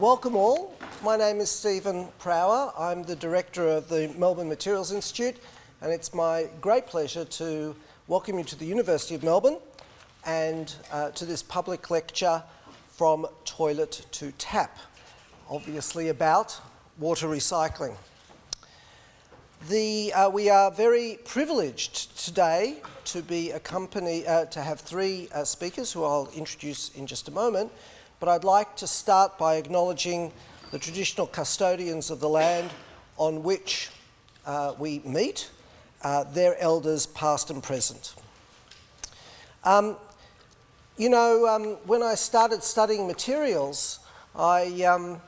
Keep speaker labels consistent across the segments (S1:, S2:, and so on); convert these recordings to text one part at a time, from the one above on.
S1: Welcome all. My name is Stephen Prower. I'm the Director of the Melbourne Materials Institute, and it's my great pleasure to welcome you to the University of Melbourne and to this public lecture From Toilet to Tap, obviously about water recycling. We are very privileged today to be accompanied, to have three speakers who I'll introduce in just a moment, but I'd like to start by acknowledging the traditional custodians of the land on which we meet, their elders past and present. When I started studying materials, I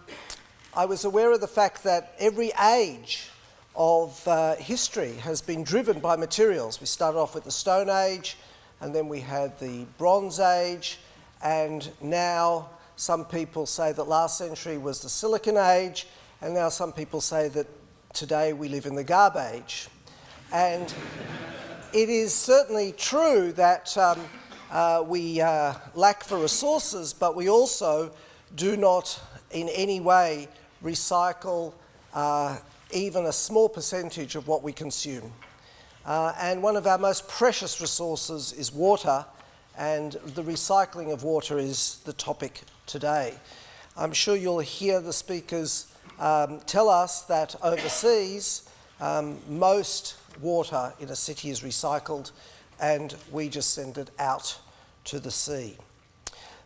S1: was aware of the fact that every age of history has been driven by materials. We started off with the Stone Age, and then we had the Bronze Age, and now some people say that last century was the Silicon Age, and now some people say that today we live in the Garb Age. And it is certainly true that we lack for resources, but we also do not in any way recycle even a small percentage of what we consume. And one of our most precious resources is water, and the recycling of water is the topic today. I'm sure you'll hear the speakers tell us that overseas most water in a city is recycled and we just send it out to the sea.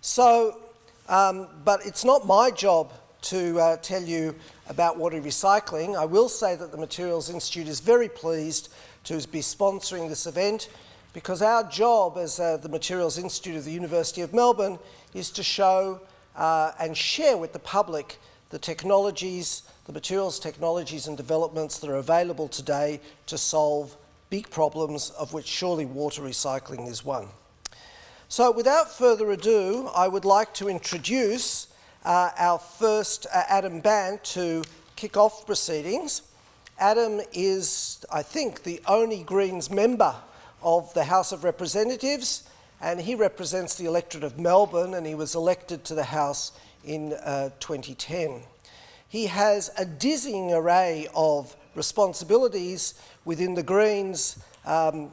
S1: So, but it's not my job to tell you about water recycling. I will say that the Materials Institute is very pleased to be sponsoring this event, because our job as the Materials Institute of the University of Melbourne is to show and share with the public the technologies, the materials technologies and developments that are available today to solve big problems, of which surely water recycling is one. So without further ado, I would like to introduce our first Adam Bandt to kick off proceedings. Adam is, I think, the only Greens member of the House of Representatives, and he represents the electorate of Melbourne, and he was elected to the House in 2010. He has a dizzying array of responsibilities within the Greens,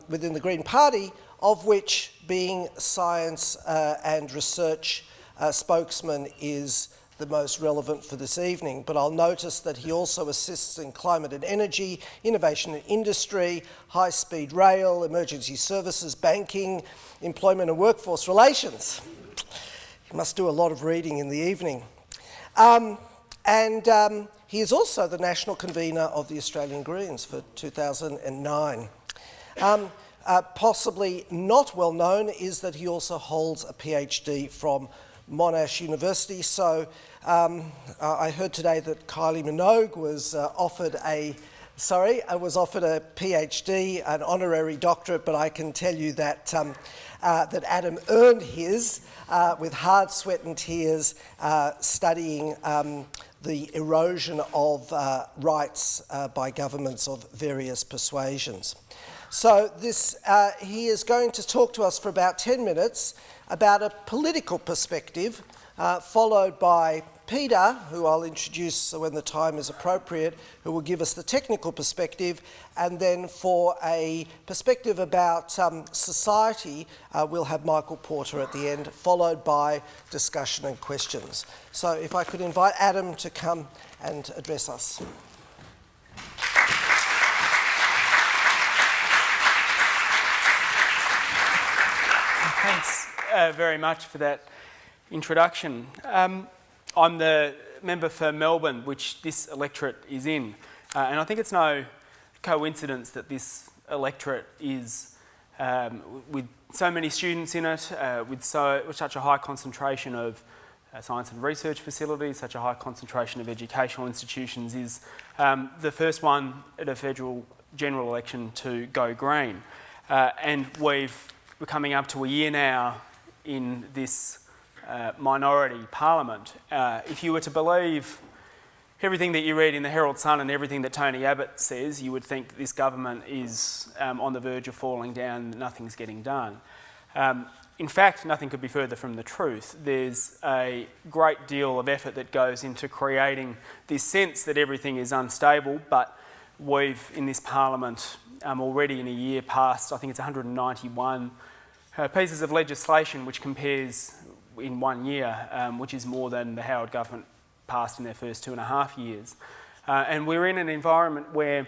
S1: within the Green Party, of which being science and research spokesman is the most relevant for this evening. But I'll notice that he also assists in climate and energy, innovation and industry, high-speed rail, emergency services, banking, employment and workforce relations. He must do a lot of reading in the evening. He is also the national convener of the Australian Greens for 2009. Possibly not well known is that he also holds a PhD from Monash University. So I heard today that Kylie Minogue was offered a PhD, an honorary doctorate, but I can tell you that that Adam earned his with hard sweat and tears, studying the erosion of rights by governments of various persuasions. So he is going to talk to us for about 10 minutes about a political perspective, followed by Peter, who I'll introduce when the time is appropriate, who will give us the technical perspective, and then for a perspective about society, we'll have Michael Porter at the end, followed by discussion and questions. So if I could invite Adam to come and address us.
S2: Thanks very much for that introduction. I'm the member for Melbourne, which this electorate is in, and I think it's no coincidence that this electorate is with so many students in it, with such a high concentration of science and research facilities, such a high concentration of educational institutions, is the first one at a federal general election to go green. And we're coming up to a year now in this minority parliament. If you were to believe everything that you read in the Herald Sun and everything that Tony Abbott says, you would think that this government is on the verge of falling down, nothing's getting done. In fact, nothing could be further from the truth. There's a great deal of effort that goes into creating this sense that everything is unstable, but we've, in this Parliament, already in a year passed, I think it's 191 pieces of legislation which compares in 1 year, which is more than the Howard government passed in their first 2.5 years. And we're in an environment where,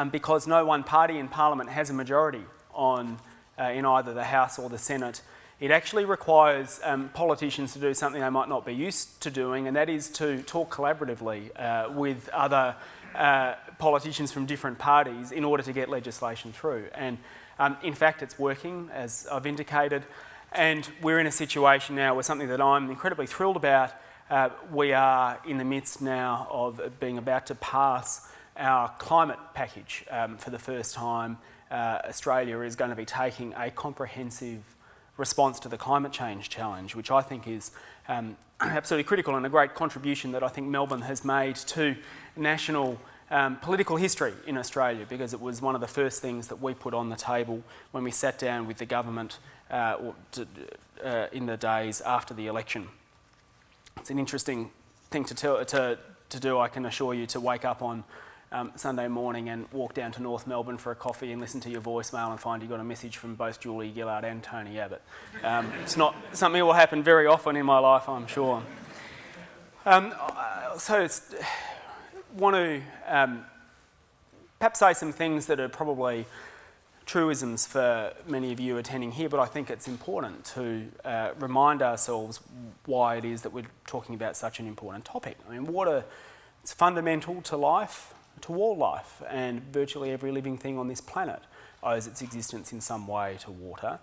S2: because no one party in Parliament has a majority in either the House or the Senate, it actually requires politicians to do something they might not be used to doing, and that is to talk collaboratively with other politicians from different parties in order to get legislation through. And in fact, it's working, as I've indicated, and we're in a situation now where something that I'm incredibly thrilled about, we are in the midst now of being about to pass our climate package. For the first time, Australia is going to be taking a comprehensive response to the climate change challenge, which I think is absolutely critical and a great contribution that I think Melbourne has made to national political history in Australia, because it was one of the first things that we put on the table when we sat down with the government in the days after the election. It's an interesting thing to do, I can assure you, to wake up on Sunday morning and walk down to North Melbourne for a coffee and listen to your voicemail and find you got a message from both Julie Gillard and Tony Abbott. It's not something that will happen very often in my life, I'm sure. Want to perhaps say some things that are probably truisms for many of you attending here, but I think it's important to remind ourselves why it is that we're talking about such an important topic. I mean, water is fundamental to life, to all life, and virtually every living thing on this planet owes its existence in some way to water.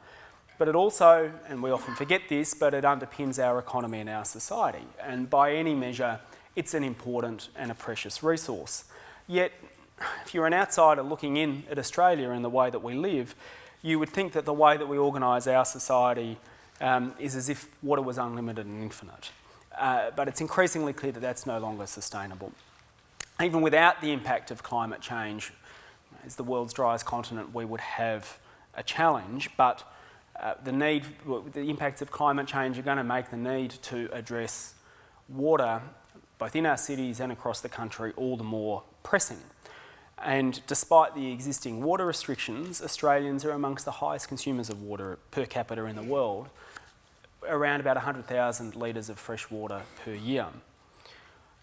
S2: But it also, and we often forget this, but it underpins our economy and our society. And by any measure, it's an important and a precious resource. Yet, if you're an outsider looking in at Australia and the way that we live, you would think that the way that we organise our society is as if water was unlimited and infinite. But it's increasingly clear that that's no longer sustainable. Even without the impact of climate change, as the world's driest continent, we would have a challenge, but the impacts of climate change are going to make the need to address water, both in our cities and across the country, all the more pressing. And despite the existing water restrictions, Australians are amongst the highest consumers of water per capita in the world, around about 100,000 litres of fresh water per year.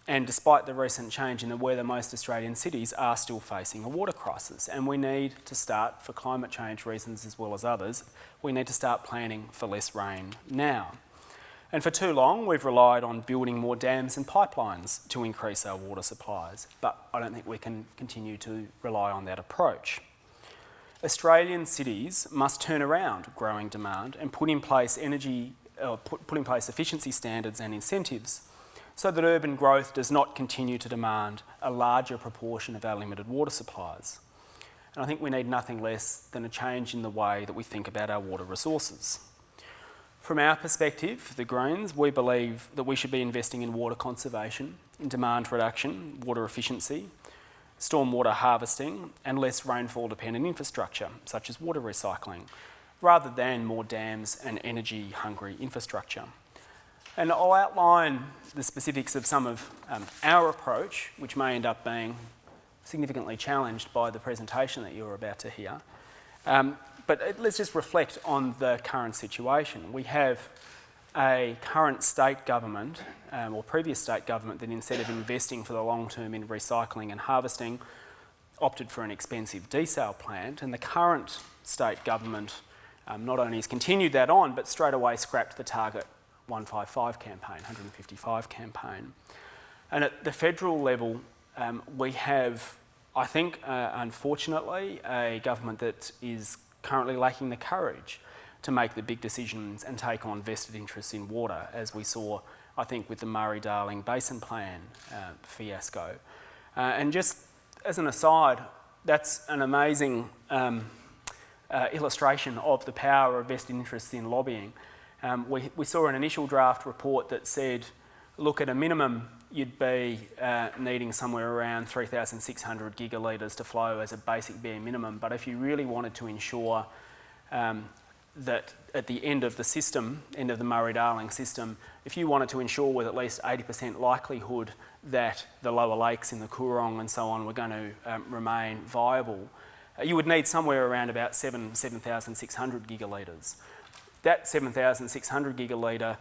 S2: And despite the recent change in the weather, most Australian cities are still facing a water crisis, and we need to start, for climate change reasons as well as others, we need to start planning for less rain now. And for too long, we've relied on building more dams and pipelines to increase our water supplies, but I don't think we can continue to rely on that approach. Australian cities must turn around growing demand and put in place efficiency standards and incentives so that urban growth does not continue to demand a larger proportion of our limited water supplies. And I think we need nothing less than a change in the way that we think about our water resources. From our perspective, the Greens, we believe that we should be investing in water conservation, in demand reduction, water efficiency, stormwater harvesting, and less rainfall-dependent infrastructure, such as water recycling, rather than more dams and energy-hungry infrastructure. And I'll outline the specifics of some of our approach, which may end up being significantly challenged by the presentation that you're about to hear. But let's just reflect on the current situation. We have a current state government, or previous state government, that instead of investing for the long term in recycling and harvesting, opted for an expensive desal plant. And the current state government not only has continued that on, but straight away scrapped the Target 155 campaign, 155 campaign. And at the federal level, we have, I think, unfortunately, a government that is currently lacking the courage to make the big decisions and take on vested interests in water, as we saw, I think, with the MurrayDarling Basin plan fiasco. And just as an aside, that's an amazing illustration of the power of vested interests in lobbying. We saw an initial draft report that said, look, at a minimum, you'd be needing somewhere around 3,600 gigalitres to flow as a basic bare minimum. But if you really wanted to ensure that at the end of the system, end of the Murray-Darling system, if you wanted to ensure with at least 80% likelihood that the lower lakes in the Coorong and so on were going to remain viable, you would need somewhere around about 7,600 gigalitres. That 7,600 gigalitre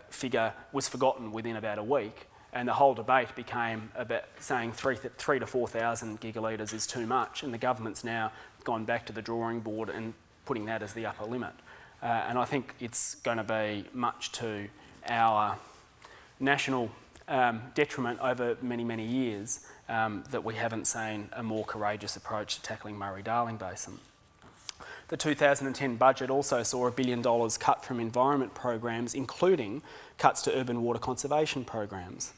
S2: figure was forgotten within about a week, and the whole debate became about saying 3,000 to 4,000 gigalitres is too much, and the government's now gone back to the drawing board and putting that as the upper limit. And I think it's going to be much to our national detriment over many, many years that we haven't seen a more courageous approach to tackling Murray-Darling Basin. The 2010 budget also saw $1 billion cut from environment programs, including cuts to urban water conservation programs,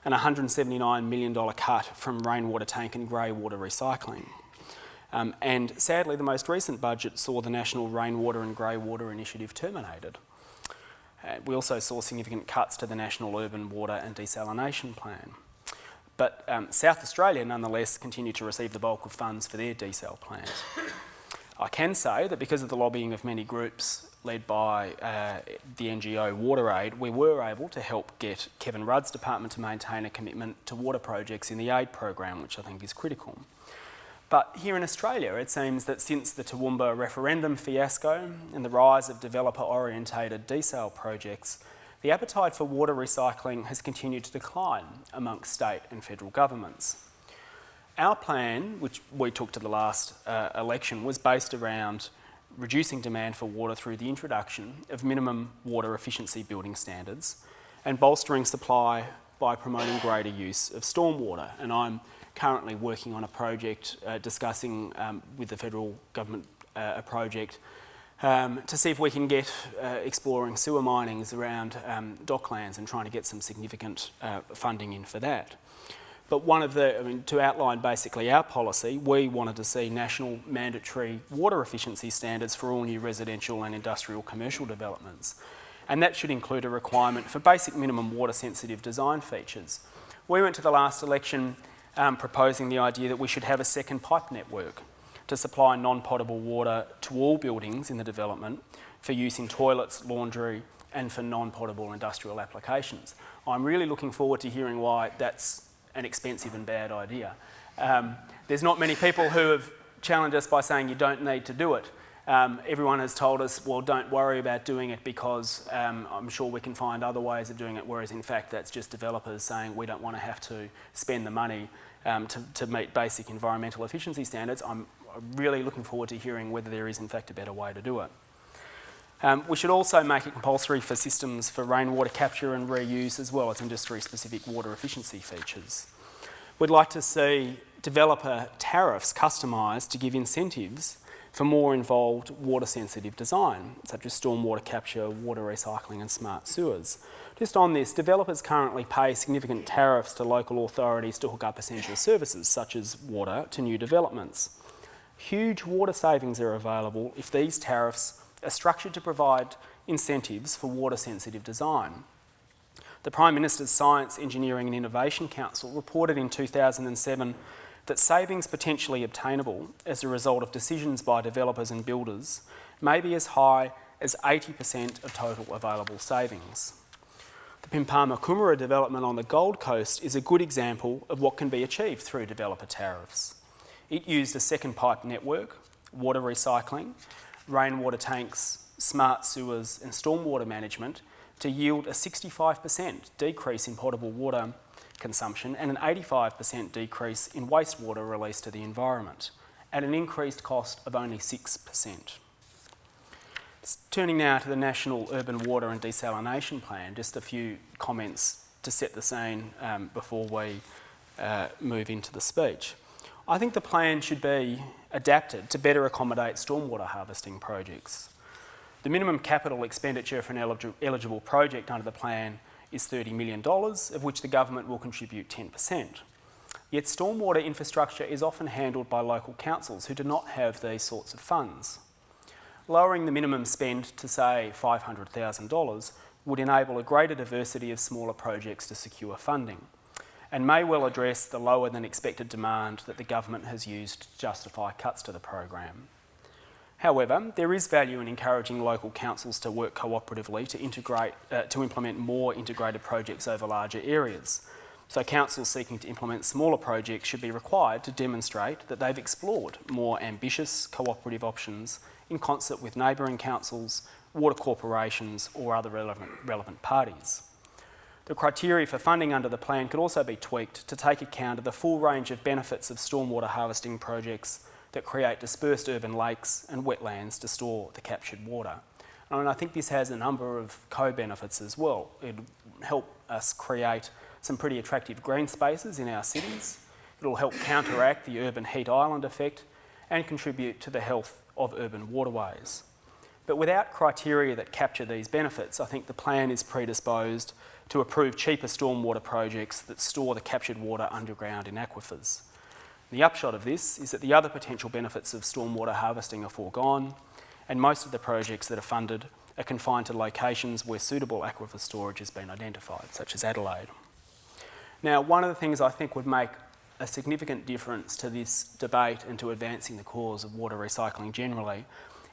S2: and a $179 million cut from rainwater tank and grey water recycling. And sadly, the most recent budget saw the National Rainwater and Grey Water Initiative terminated. We also saw significant cuts to the National Urban Water and Desalination Plan. But South Australia, nonetheless, continued to receive the bulk of funds for their desal plans. I can say that because of the lobbying of many groups led by the NGO WaterAid, we were able to help get Kevin Rudd's department to maintain a commitment to water projects in the aid program, which I think is critical. But here in Australia, it seems that since the Toowoomba referendum fiasco and the rise of developer-orientated desal projects, the appetite for water recycling has continued to decline amongst state and federal governments. Our plan, which we took to the last election, was based around reducing demand for water through the introduction of minimum water efficiency building standards and bolstering supply by promoting greater use of stormwater. And I'm currently working on a project discussing with the federal government a project to see if we can get exploring sewer minings around docklands and trying to get some significant funding in for that. But to outline basically our policy, we wanted to see national mandatory water efficiency standards for all new residential and industrial commercial developments. And that should include a requirement for basic minimum water sensitive design features. We went to the last election proposing the idea that we should have a second pipe network to supply non-potable water to all buildings in the development for use in toilets, laundry, and for non-potable industrial applications. I'm really looking forward to hearing why that's an expensive and bad idea. There's not many people who have challenged us by saying you don't need to do it. Everyone has told us, well, don't worry about doing it because I'm sure we can find other ways of doing it, whereas in fact that's just developers saying we don't want to have to spend the money to meet basic environmental efficiency standards. I'm really looking forward to hearing whether there is in fact a better way to do it. We should also make it compulsory for systems for rainwater capture and reuse as well as industry-specific water efficiency features. We'd like to see developer tariffs customised to give incentives for more involved water-sensitive design, such as stormwater capture, water recycling and smart sewers. Just on this, developers currently pay significant tariffs to local authorities to hook up essential services, such as water, to new developments. Huge water savings are available if these tariffs are structured to provide incentives for water-sensitive design. The Prime Minister's Science, Engineering and Innovation Council reported in 2007 that savings potentially obtainable as a result of decisions by developers and builders may be as high as 80% of total available savings. The Pimpama Coomera development on the Gold Coast is a good example of what can be achieved through developer tariffs. It used a second pipe network, water recycling, rainwater tanks, smart sewers and stormwater management to yield a 65% decrease in potable water consumption and an 85% decrease in wastewater released to the environment at an increased cost of only 6%. Turning now to the National Urban Water and Desalination Plan, just a few comments to set the scene before we move into the speech. I think the plan should be adapted to better accommodate stormwater harvesting projects. The minimum capital expenditure for an eligible project under the plan is $30 million, of which the government will contribute 10%. Yet stormwater infrastructure is often handled by local councils who do not have these sorts of funds. Lowering the minimum spend to, say, $500,000 would enable a greater diversity of smaller projects to secure funding and may well address the lower than expected demand that the government has used to justify cuts to the program. However, there is value in encouraging local councils to work cooperatively to implement more integrated projects over larger areas. So councils seeking to implement smaller projects should be required to demonstrate that they've explored more ambitious cooperative options in concert with neighbouring councils, water corporations or other relevant parties. The criteria for funding under the plan could also be tweaked to take account of the full range of benefits of stormwater harvesting projects that create dispersed urban lakes and wetlands to store the captured water. And I think this has a number of co-benefits as well. It'll help us create some pretty attractive green spaces in our cities. It'll help counteract the urban heat island effect and contribute to the health of urban waterways. But without criteria that capture these benefits, I think the plan is predisposed to approve cheaper stormwater projects that store the captured water underground in aquifers. The upshot of this is that the other potential benefits of stormwater harvesting are foregone, and most of the projects that are funded are confined to locations where suitable aquifer storage has been identified, such as Adelaide. Now, one of the things I think would make a significant difference to this debate and to advancing the cause of water recycling generally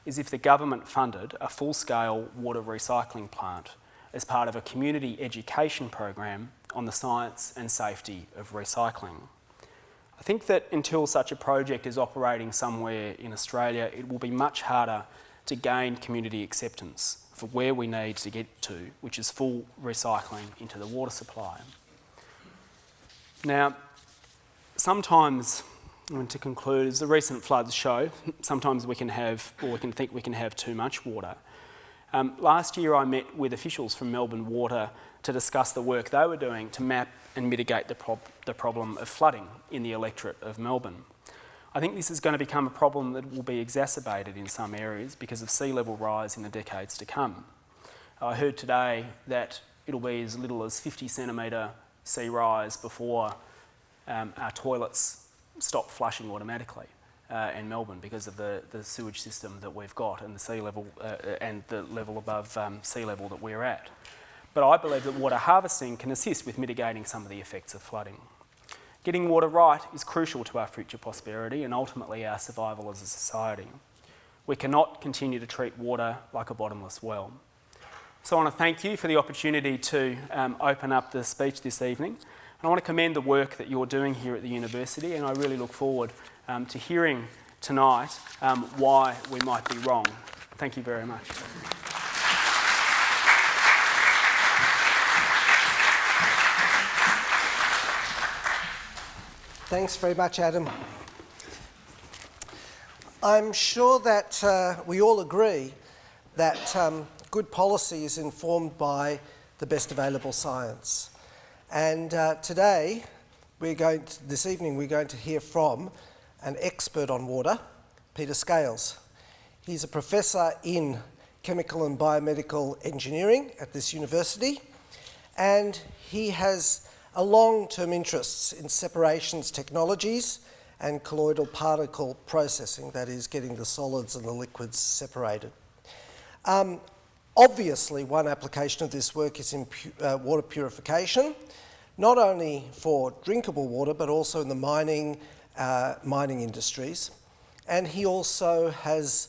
S2: is if the government funded a full-scale water recycling plant as part of a community education program on the science and safety of recycling. I think that until such a project is operating somewhere in Australia, it will be much harder to gain community acceptance for where we need to get to, which is full recycling into the water supply. Now, sometimes, and to conclude, as the recent floods show, sometimes we can think we can have too much water. Last year I met with officials from Melbourne Water to discuss the work they were doing to map and mitigate the problem of flooding in the electorate of Melbourne. I think this is going to become a problem that will be exacerbated in some areas because of sea level rise in the decades to come. I heard today that it'll be as little as 50 centimetre sea rise before our toilets stop flushing automatically in Melbourne because of the sewage system that we've got and the sea level and the level above sea level that we're at. But I believe that water harvesting can assist with mitigating some of the effects of flooding. Getting water right is crucial to our future prosperity and ultimately our survival as a society. We cannot continue to treat water like a bottomless well. So I want to thank you for the opportunity to open up the speech this evening. And I want to commend the work that you're doing here at the university, and I really look forward to hearing tonight why we might be wrong. Thank you very much.
S1: Thanks very much, Adam. I'm sure that we all agree that good policy is informed by the best available science. And this evening, we're going to hear from an expert on water, Peter Scales. He's a professor in chemical and biomedical engineering at this university, and he has a long-term interests in separations technologies and colloidal particle processing, that is, getting the solids and the liquids separated. Obviously, one application of this work is in water purification, not only for drinkable water, but also in the mining industries. And he also has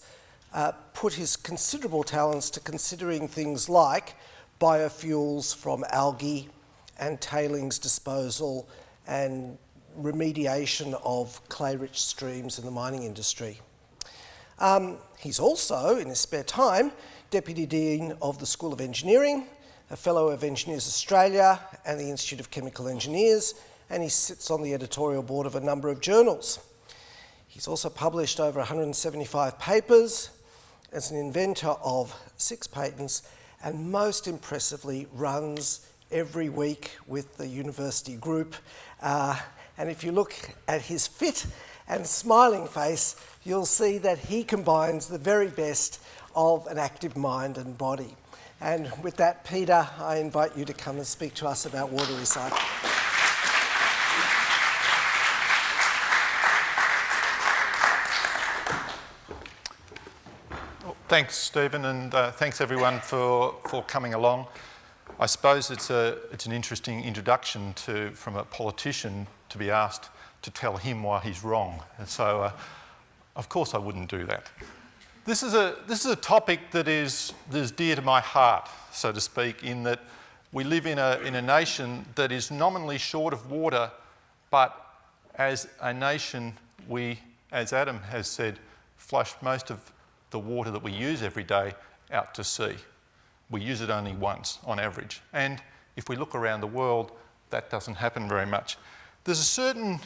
S1: put his considerable talents to considering things like biofuels from algae and tailings disposal and remediation of clay-rich streams in the mining industry. He's also, in his spare time, Deputy Dean of the School of Engineering, a Fellow of Engineers Australia and the Institute of Chemical Engineers, and he sits on the editorial board of a number of journals. He's also published over 175 papers as an inventor of 6 patents, and most impressively runs every week with the university group. And if you look at his fit and smiling face, you'll see that he combines the very best of an active mind and body. And with that, Peter, I invite you to come and speak to us about water recycling.
S3: Thanks, Stephen, and thanks everyone for coming along. I suppose it's an interesting introduction from a politician to be asked to tell him why he's wrong. And so, of course I wouldn't do that. This is a topic that is dear to my heart, so to speak, in that we live in a nation that is nominally short of water, but as a nation, we, as Adam has said, flush most of the water that we use every day out to sea. We use it only once on average. And if we look around the world, that doesn't happen very much. There's a certain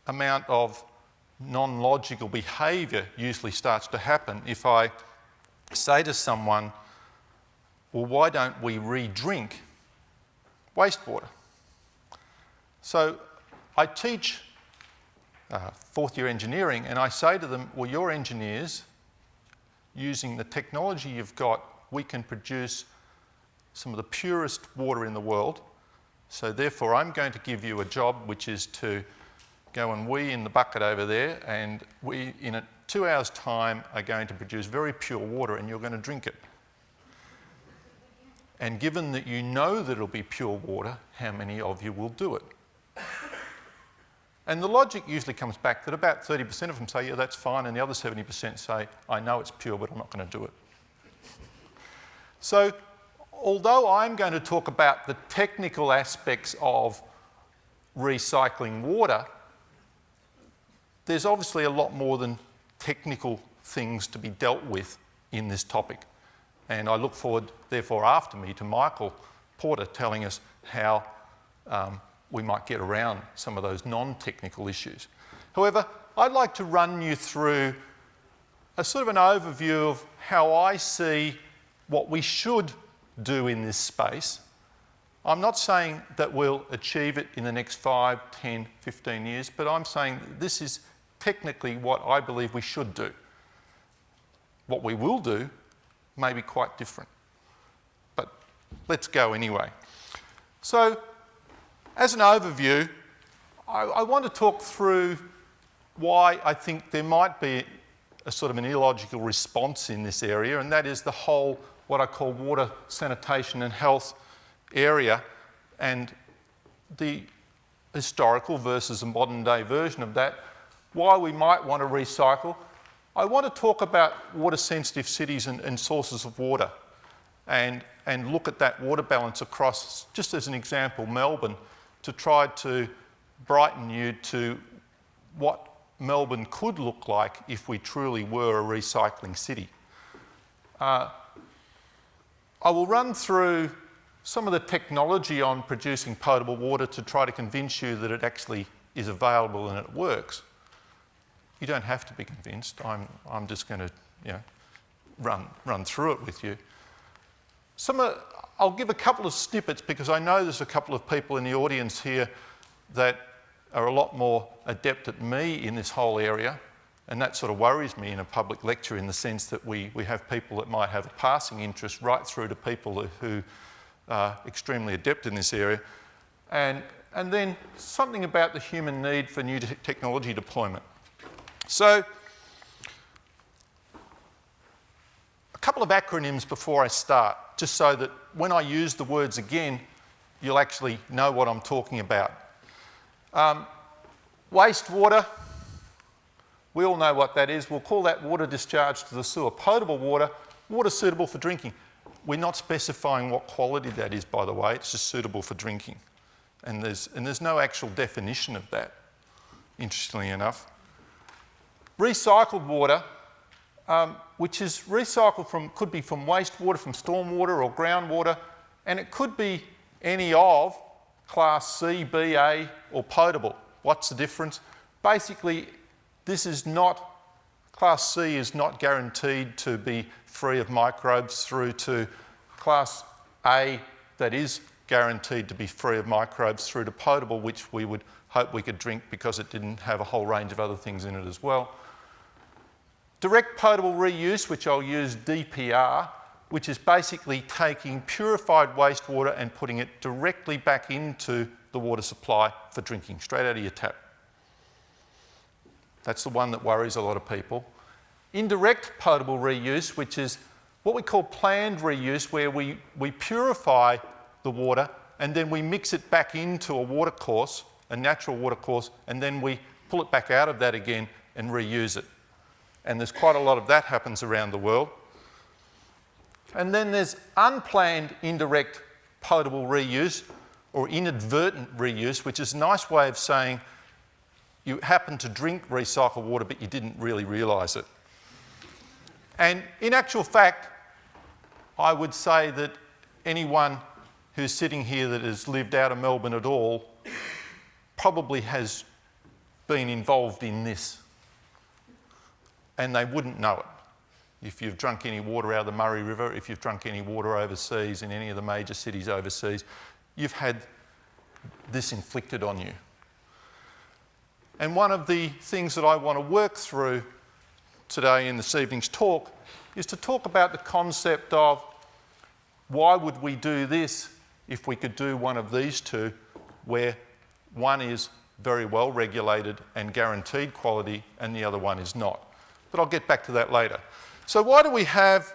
S3: amount of non-logical behaviour usually starts to happen if I say to someone, well, why don't we re-drink wastewater? So I teach fourth year engineering, and I say to them, well, your engineers, using the technology you've got, we can produce some of the purest water in the world. So therefore, I'm going to give you a job, which is to go and wee in the bucket over there, and we, in 2 hours' time, are going to produce very pure water, and you're going to drink it. And given that you know that it'll be pure water, how many of you will do it? And the logic usually comes back that about 30% of them say, yeah, that's fine, and the other 70% say, I know it's pure, but I'm not going to do it. So, although I'm going to talk about the technical aspects of recycling water, there's obviously a lot more than technical things to be dealt with in this topic. And I look forward, therefore, after me to Michael Porter telling us how we might get around some of those non-technical issues. However, I'd like to run you through a sort of an overview of how I see what we should do in this space. I'm not saying that we'll achieve it in the next 5, 10, 15 years, but I'm saying this is technically what I believe we should do. What we will do may be quite different, but let's go anyway. So, as an overview, I want to talk through why I think there might be a sort of an illogical response in this area, and that is the whole, what I call water sanitation and health area, and the historical versus a modern day version of that, why we might want to recycle. I want to talk about water sensitive cities and sources of water, and look at that water balance across, just as an example, Melbourne, to try to brighten you to what Melbourne could look like if we truly were a recycling city. I will run through some of the technology on producing potable water to try to convince you that it actually is available and it works. You don't have to be convinced. I'm just going to run through it with you. I'll give a couple of snippets because I know there's a couple of people in the audience here that are a lot more adept at me in this whole area, and that sort of worries me in a public lecture in the sense that we have people that might have a passing interest right through to people who are extremely adept in this area, and then something about the human need for new technology deployment. So, a couple of acronyms before I start, just so that when I use the words again, you'll actually know what I'm talking about. Wastewater, we all know what that is. We'll call that water discharged to the sewer. Potable water, water suitable for drinking. We're not specifying what quality that is, by the way. It's just suitable for drinking. And there's no actual definition of that, interestingly enough. Recycled water, which is recycled from, could be from wastewater, from stormwater or groundwater, and it could be any of Class C, B, A or potable. What's the difference? Basically, this is not, Class C is not guaranteed to be free of microbes through to Class A that is guaranteed to be free of microbes through to potable, which we would hope we could drink because it didn't have a whole range of other things in it as well. Direct potable reuse, which I'll use DPR, which is basically taking purified wastewater and putting it directly back into the water supply for drinking, straight out of your tap. That's the one that worries a lot of people. Indirect potable reuse, which is what we call planned reuse, where we purify the water and then we mix it back into a water course, a natural water course, and then we pull it back out of that again and reuse it. and there's quite a lot of that happens around the world. And then there's unplanned indirect potable reuse, or inadvertent reuse, which is a nice way of saying you happen to drink recycled water but you didn't really realise it. And in actual fact, I would say that anyone who's sitting here that has lived out of Melbourne at all probably has been involved in this, and they wouldn't know it. If you've drunk any water out of the Murray River, if you've drunk any water overseas in any of the major cities overseas, you've had this inflicted on you. And one of the things that I want to work through today in this evening's talk is to talk about the concept of why would we do this if we could do one of these two, where one is very well regulated and guaranteed quality and the other one is not. But I'll get back to that later. So why do we have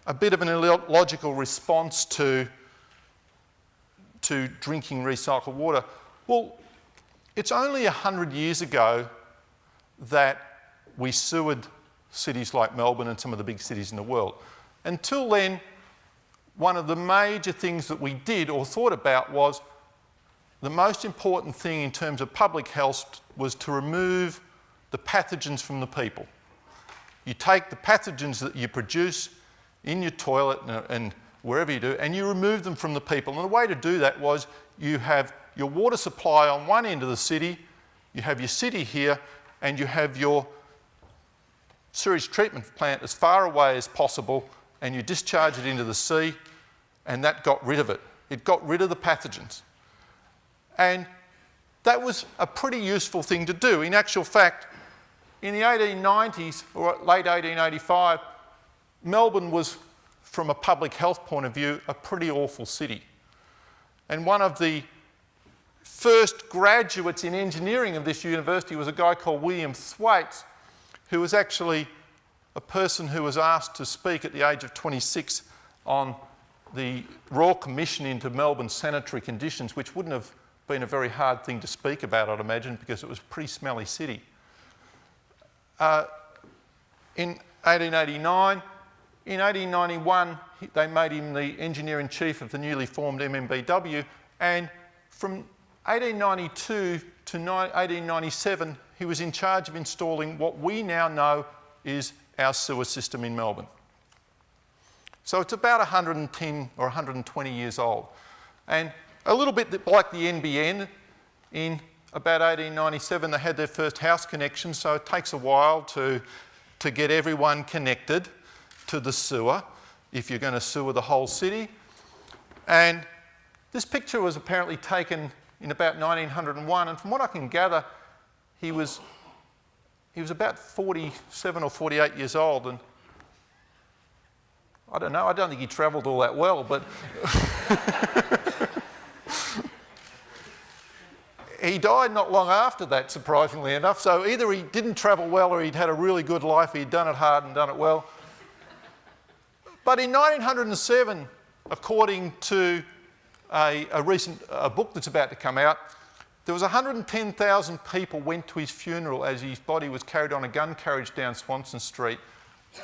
S3: a bit of an illogical response to drinking recycled water? Well, it's only 100 years ago that we sewered cities like Melbourne and some of the big cities in the world. Until then, one of the major things that we did or thought about was the most important thing in terms of public health was to remove the pathogens from the people. You take the pathogens that you produce in your toilet and wherever you do, and you remove them from the people. And the way to do that was you have your water supply on one end of the city, you have your city here, and you have your sewage treatment plant as far away as possible, and you discharge it into the sea, and that got rid of it. It got rid of the pathogens. And that was a pretty useful thing to do. In actual fact, in the 1890s, or late 1885, Melbourne was, from a public health point of view, a pretty awful city. And one of the first graduates in engineering of this university was a guy called William Thwaites, who was actually a person who was asked to speak at the age of 26 on the Royal Commission into Melbourne sanitary conditions, which wouldn't have been a very hard thing to speak about, I'd imagine, because it was a pretty smelly city. In 1889, in 1891, they made him the engineer-in-chief of the newly formed MMBW, and from 1892 to 1897, he was in charge of installing what we now know is our sewer system in Melbourne. So it's about 110 or 120 years old. And a little bit like the NBN, in about 1897 they had their first house connection, so it takes a while to get everyone connected to the sewer if you're going to sewer the whole city. And this picture was apparently taken in about 1901, and from what I can gather, he was about 47 or 48 years old, and I don't know, I don't think he travelled all that well, but he died not long after that, surprisingly enough, so either he didn't travel well or he'd had a really good life, he'd done it hard and done it well. But in 1907, according to a recent book that's about to come out, there was 110,000 people went to his funeral as his body was carried on a gun carriage down Swanston Street,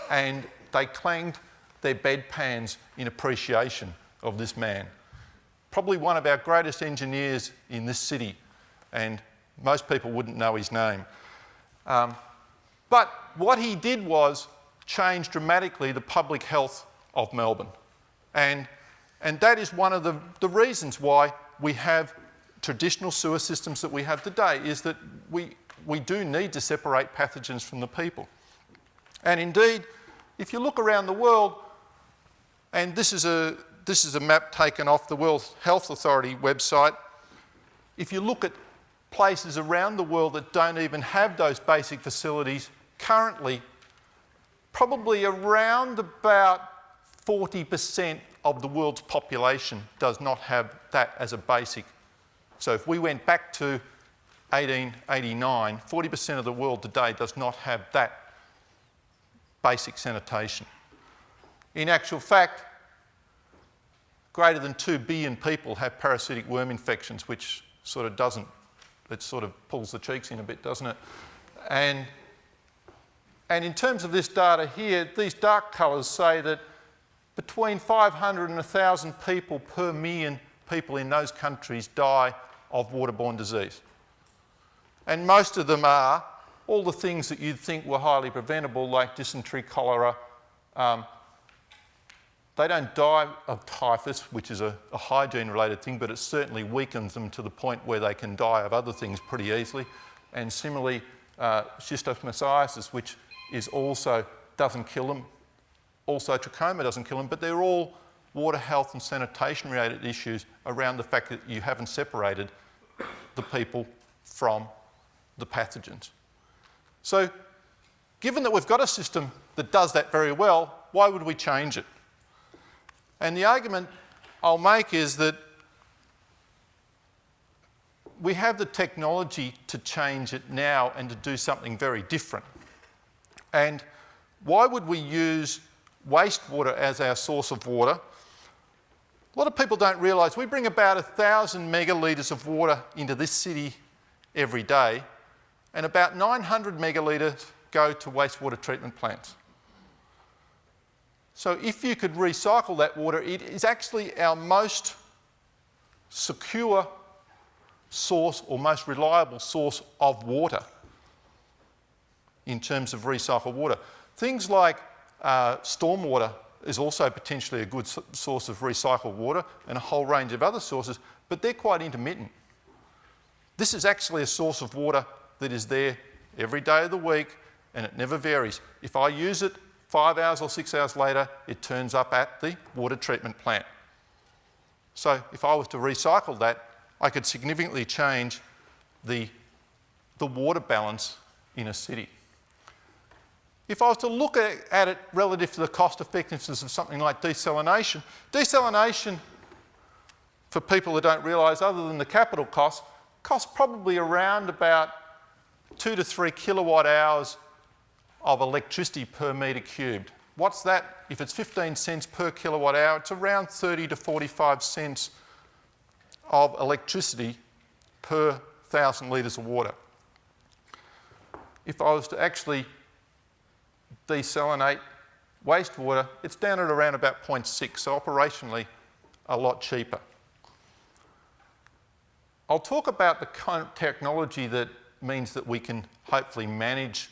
S3: and they clanged their bedpans in appreciation of this man. Probably one of our greatest engineers in this city, and most people wouldn't know his name. But what he did was change dramatically the public health of Melbourne. And that is one of the reasons why we have traditional sewer systems that we have today, is that we do need to separate pathogens from the people. And indeed, if you look around the world, and this is a map taken off the World Health Authority website, if you look at places around the world that don't even have those basic facilities, currently, probably around about 40% of the world's population does not have that as a basic. So if we went back to 1889, 40% of the world today does not have that basic sanitation. In actual fact, greater than 2 billion people have parasitic worm infections, which sort of pulls the cheeks in a bit, doesn't it? And And in terms of this data here, these dark colours say that between 500 and 1,000 people per million people in those countries die of waterborne disease. And most of them are all the things that you'd think were highly preventable, like dysentery, cholera. They don't die of typhus, which is a hygiene-related thing, but it certainly weakens them to the point where they can die of other things pretty easily. And similarly, schistosomiasis, which also doesn't kill them. Also, trachoma doesn't kill them, but they're all water health and sanitation-related issues around the fact that you haven't separated the people from the pathogens. So, given that we've got a system that does that very well, why would we change it? And the argument I'll make is that we have the technology to change it now and to do something very different. And why would we use wastewater as our source of water? A lot of people don't realise we bring about 1,000 megalitres of water into this city every day, and about 900 megalitres go to wastewater treatment plants. So if you could recycle that water, it is actually our most secure source or most reliable source of water in terms of recycled water. Things like stormwater is also potentially a good source of recycled water, and a whole range of other sources, but they're quite intermittent. This is actually a source of water that is there every day of the week, and it never varies. If I use it 5 hours or 6 hours later, it turns up at the water treatment plant. So if I was to recycle that, I could significantly change the water balance in a city. If I was to look at it relative to the cost effectiveness of something like desalination, desalination, for people who don't realise, other than the capital costs probably around about 2 to 3 kilowatt hours of electricity per metre cubed. What's that? If it's 15 cents per kilowatt hour, it's around 30 to 45 cents of electricity per 1,000 litres of water. If I was to actually desalinate wastewater, it's down at around about 0.6, so operationally a lot cheaper. I'll talk about the kind of technology that means that we can hopefully manage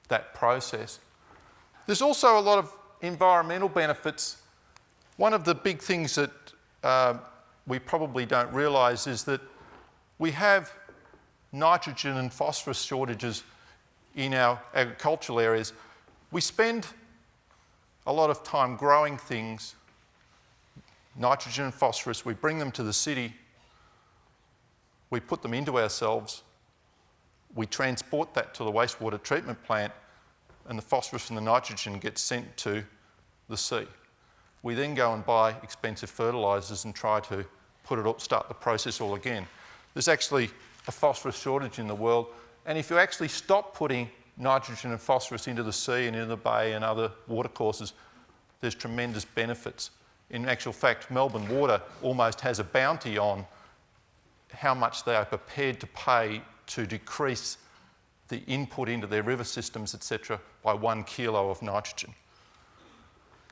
S3: that process. There's also a lot of environmental benefits. One of the big things that we probably don't realise is that we have nitrogen and phosphorus shortages in our agricultural areas. We spend a lot of time growing things, nitrogen and phosphorus, we bring them to the city, we put them into ourselves, we transport that to the wastewater treatment plant, and the phosphorus and the nitrogen get sent to the sea. We then go and buy expensive fertilisers and try to start the process all again. There's actually a phosphorus shortage in the world, and if you actually stop putting nitrogen and phosphorus into the sea and into the bay and other watercourses, there's tremendous benefits. In actual fact, Melbourne Water almost has a bounty on how much they are prepared to pay to decrease the input into their river systems, etc., by 1 kilo of nitrogen.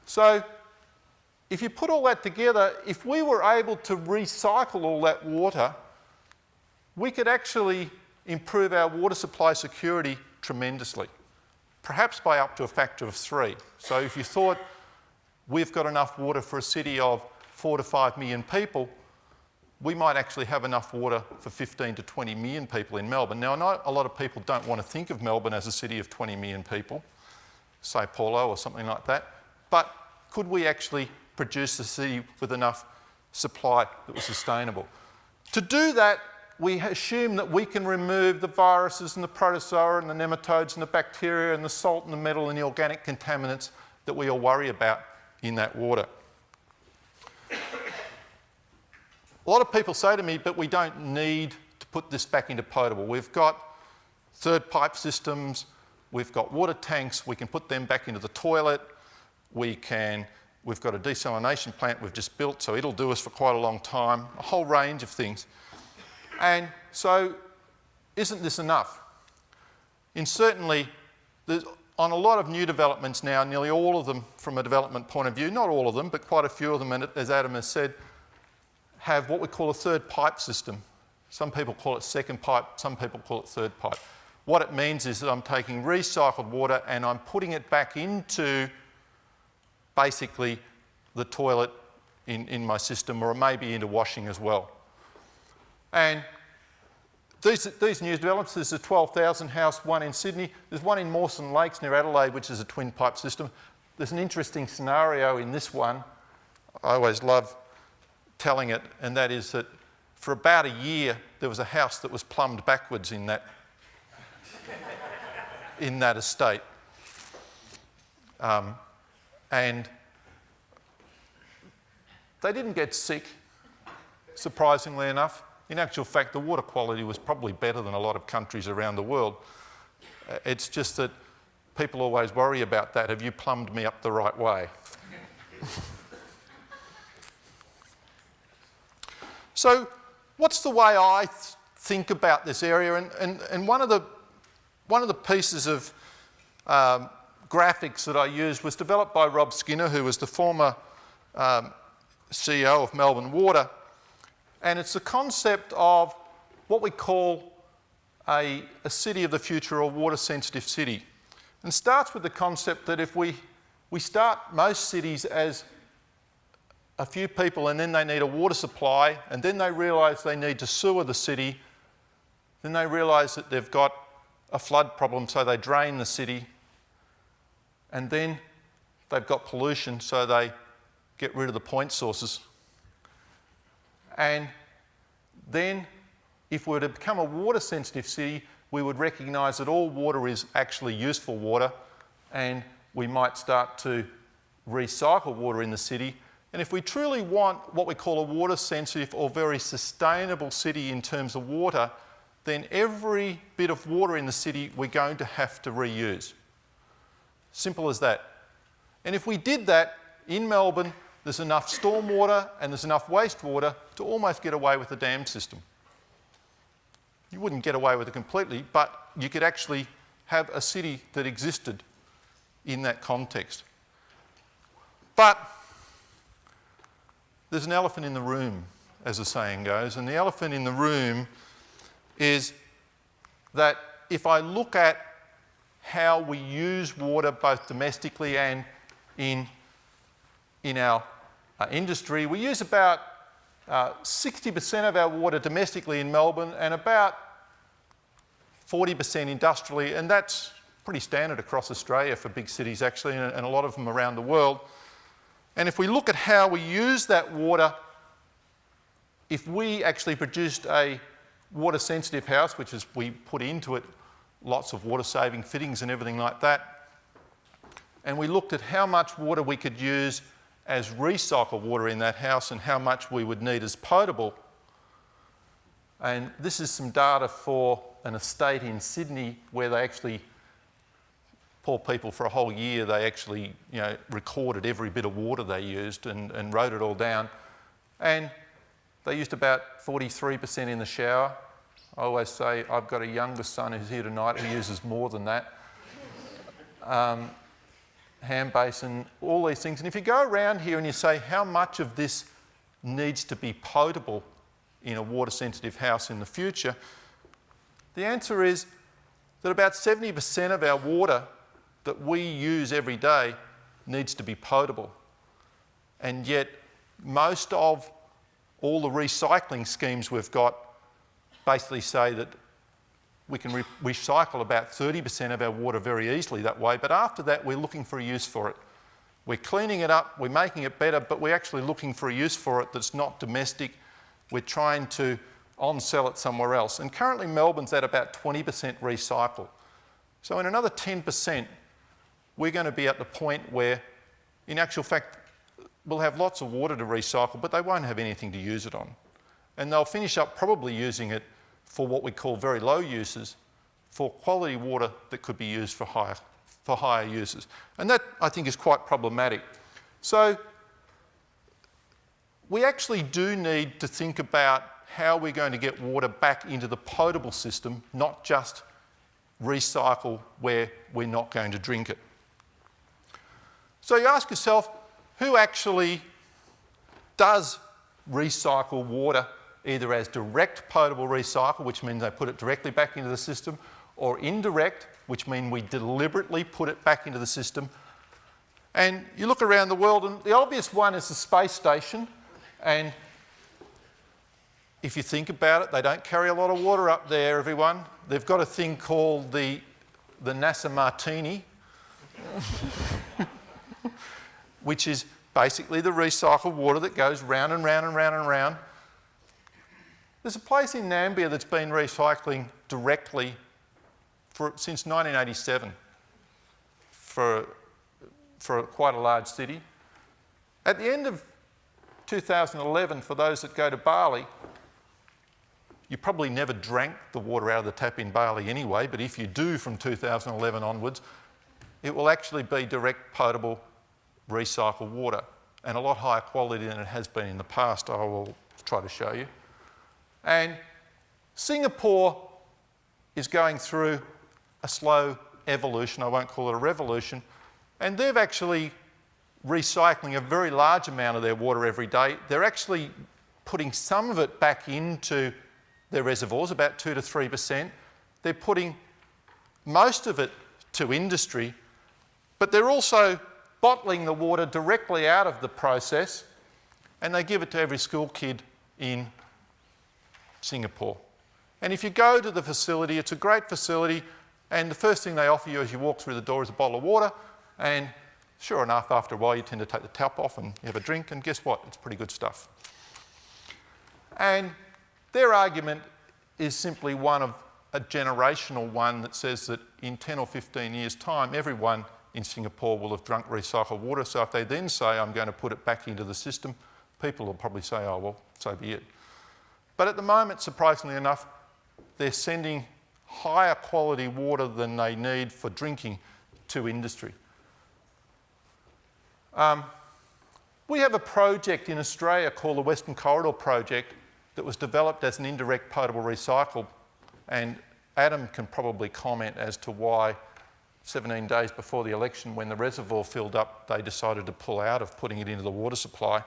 S3: So if you put all that together, if we were able to recycle all that water, we could actually improve our water supply security tremendously, perhaps by up to a factor of 3. So if you thought we've got enough water for a city of 4 to 5 million people, we might actually have enough water for 15 to 20 million people in Melbourne. Now, I know a lot of people don't want to think of Melbourne as a city of 20 million people, Sao Paulo or something like that, but could we actually produce a city with enough supply that was sustainable? To do that, we assume that we can remove the viruses and the protozoa and the nematodes and the bacteria and the salt and the metal and the organic contaminants that we all worry about in that water. A lot of people say to me, but we don't need to put this back into potable. We've got third pipe systems, we've got water tanks, we can put them back into the toilet, we've got a desalination plant we've just built, so it'll do us for quite a long time, a whole range of things. And so, isn't this enough? And certainly, on a lot of new developments now, nearly all of them from a development point of view, not all of them, but quite a few of them, and as Adam has said, have what we call a third pipe system. Some people call it second pipe, some people call it third pipe. What it means is that I'm taking recycled water and I'm putting it back into basically the toilet in my system, or maybe into washing as well. And these new developments, there's a 12,000 house one in Sydney, there's one in Mawson Lakes near Adelaide, which is a twin pipe system. There's an interesting scenario in this one, I always love telling it, and that is that for about a year there was a house that was plumbed backwards in that estate. And they didn't get sick, surprisingly enough. In actual fact, the water quality was probably better than a lot of countries around the world. It's just that people always worry about that. Have you plumbed me up the right way? So what's the way I think about this area? And one of the pieces of graphics that I used was developed by Rob Skinner, who was the former CEO of Melbourne Water. And it's the concept of what we call a city of the future, or a water-sensitive city. And starts with the concept that if we start most cities as a few people and then they need a water supply, and then they realise they need to sewer the city, then they realise that they've got a flood problem, so they drain the city, and then they've got pollution, so they get rid of the point sources. And then, if we were to become a water-sensitive city, we would recognise that all water is actually useful water, and we might start to recycle water in the city. And if we truly want what we call a water-sensitive or very sustainable city in terms of water, then every bit of water in the city we're going to have to reuse. Simple as that. And if we did that in Melbourne, there's enough stormwater and there's enough wastewater to almost get away with the dam system. You wouldn't get away with it completely, but you could actually have a city that existed in that context. But there's an elephant in the room, as the saying goes, and the elephant in the room is that if I look at how we use water both domestically and in our industry, we use about 60% of our water domestically in Melbourne and about 40% industrially, and that's pretty standard across Australia for big cities actually, and a lot of them around the world. And if we look at how we use that water, if we actually produced a water-sensitive house, which is we put into it lots of water-saving fittings and everything like that, and we looked at how much water we could use as recycled water in that house and how much we would need as potable. And this is some data for an estate in Sydney where they actually, poor people, for a whole year, they actually recorded every bit of water they used and wrote it all down. And they used about 43% in the shower. I always say I've got a younger son who's here tonight who uses more than that. Hand basin, all these things. And if you go around here and you say how much of this needs to be potable in a water-sensitive house in the future, the answer is that about 70% of our water that we use every day needs to be potable. And yet most of all the recycling schemes we've got basically say that we can recycle about 30% of our water very easily that way, but after that we're looking for a use for it. We're cleaning it up, we're making it better, but we're actually looking for a use for it that's not domestic. We're trying to on-sell it somewhere else. And currently Melbourne's at about 20% recycle. So in another 10%, we're going to be at the point where, in actual fact, we'll have lots of water to recycle, but they won't have anything to use it on. And they'll finish up probably using it for what we call very low uses, for quality water that could be used for higher uses. And that, I think, is quite problematic. So we actually do need to think about how we're going to get water back into the potable system, not just recycle where we're not going to drink it. So you ask yourself, who actually does recycle water, either as direct potable recycle, which means they put it directly back into the system, or indirect, which means we deliberately put it back into the system. And you look around the world, and the obvious one is the space station. And if you think about it, they don't carry a lot of water up there, everyone. They've got a thing called the NASA Martini, which is basically the recycled water that goes round and round and round and round. There's a place in Namibia that's been recycling directly since 1987 for quite a large city. At the end of 2011, for those that go to Bali, you probably never drank the water out of the tap in Bali anyway, but if you do from 2011 onwards, it will actually be direct potable recycled water, and a lot higher quality than it has been in the past, I will try to show you. And Singapore is going through a slow evolution, I won't call it a revolution, and they've actually recycling a very large amount of their water every day. They're actually putting some of it back into their reservoirs, about 2 to 3%. They're putting most of it to industry, but they're also bottling the water directly out of the process, and they give it to every school kid in Singapore. And if you go to the facility, it's a great facility, and the first thing they offer you as you walk through the door is a bottle of water, and sure enough, after a while you tend to take the tap off and you have a drink, and guess what? It's pretty good stuff. And their argument is simply one of a generational one that says that in 10 or 15 years' time, everyone in Singapore will have drunk recycled water. So if they then say, I'm going to put it back into the system, people will probably say, oh, well, so be it. But at the moment, surprisingly enough, they're sending higher quality water than they need for drinking to industry. We have a project in Australia called the Western Corridor Project that was developed as an indirect potable recycle, and Adam can probably comment as to why 17 days before the election, when the reservoir filled up, they decided to pull out of putting it into the water supply.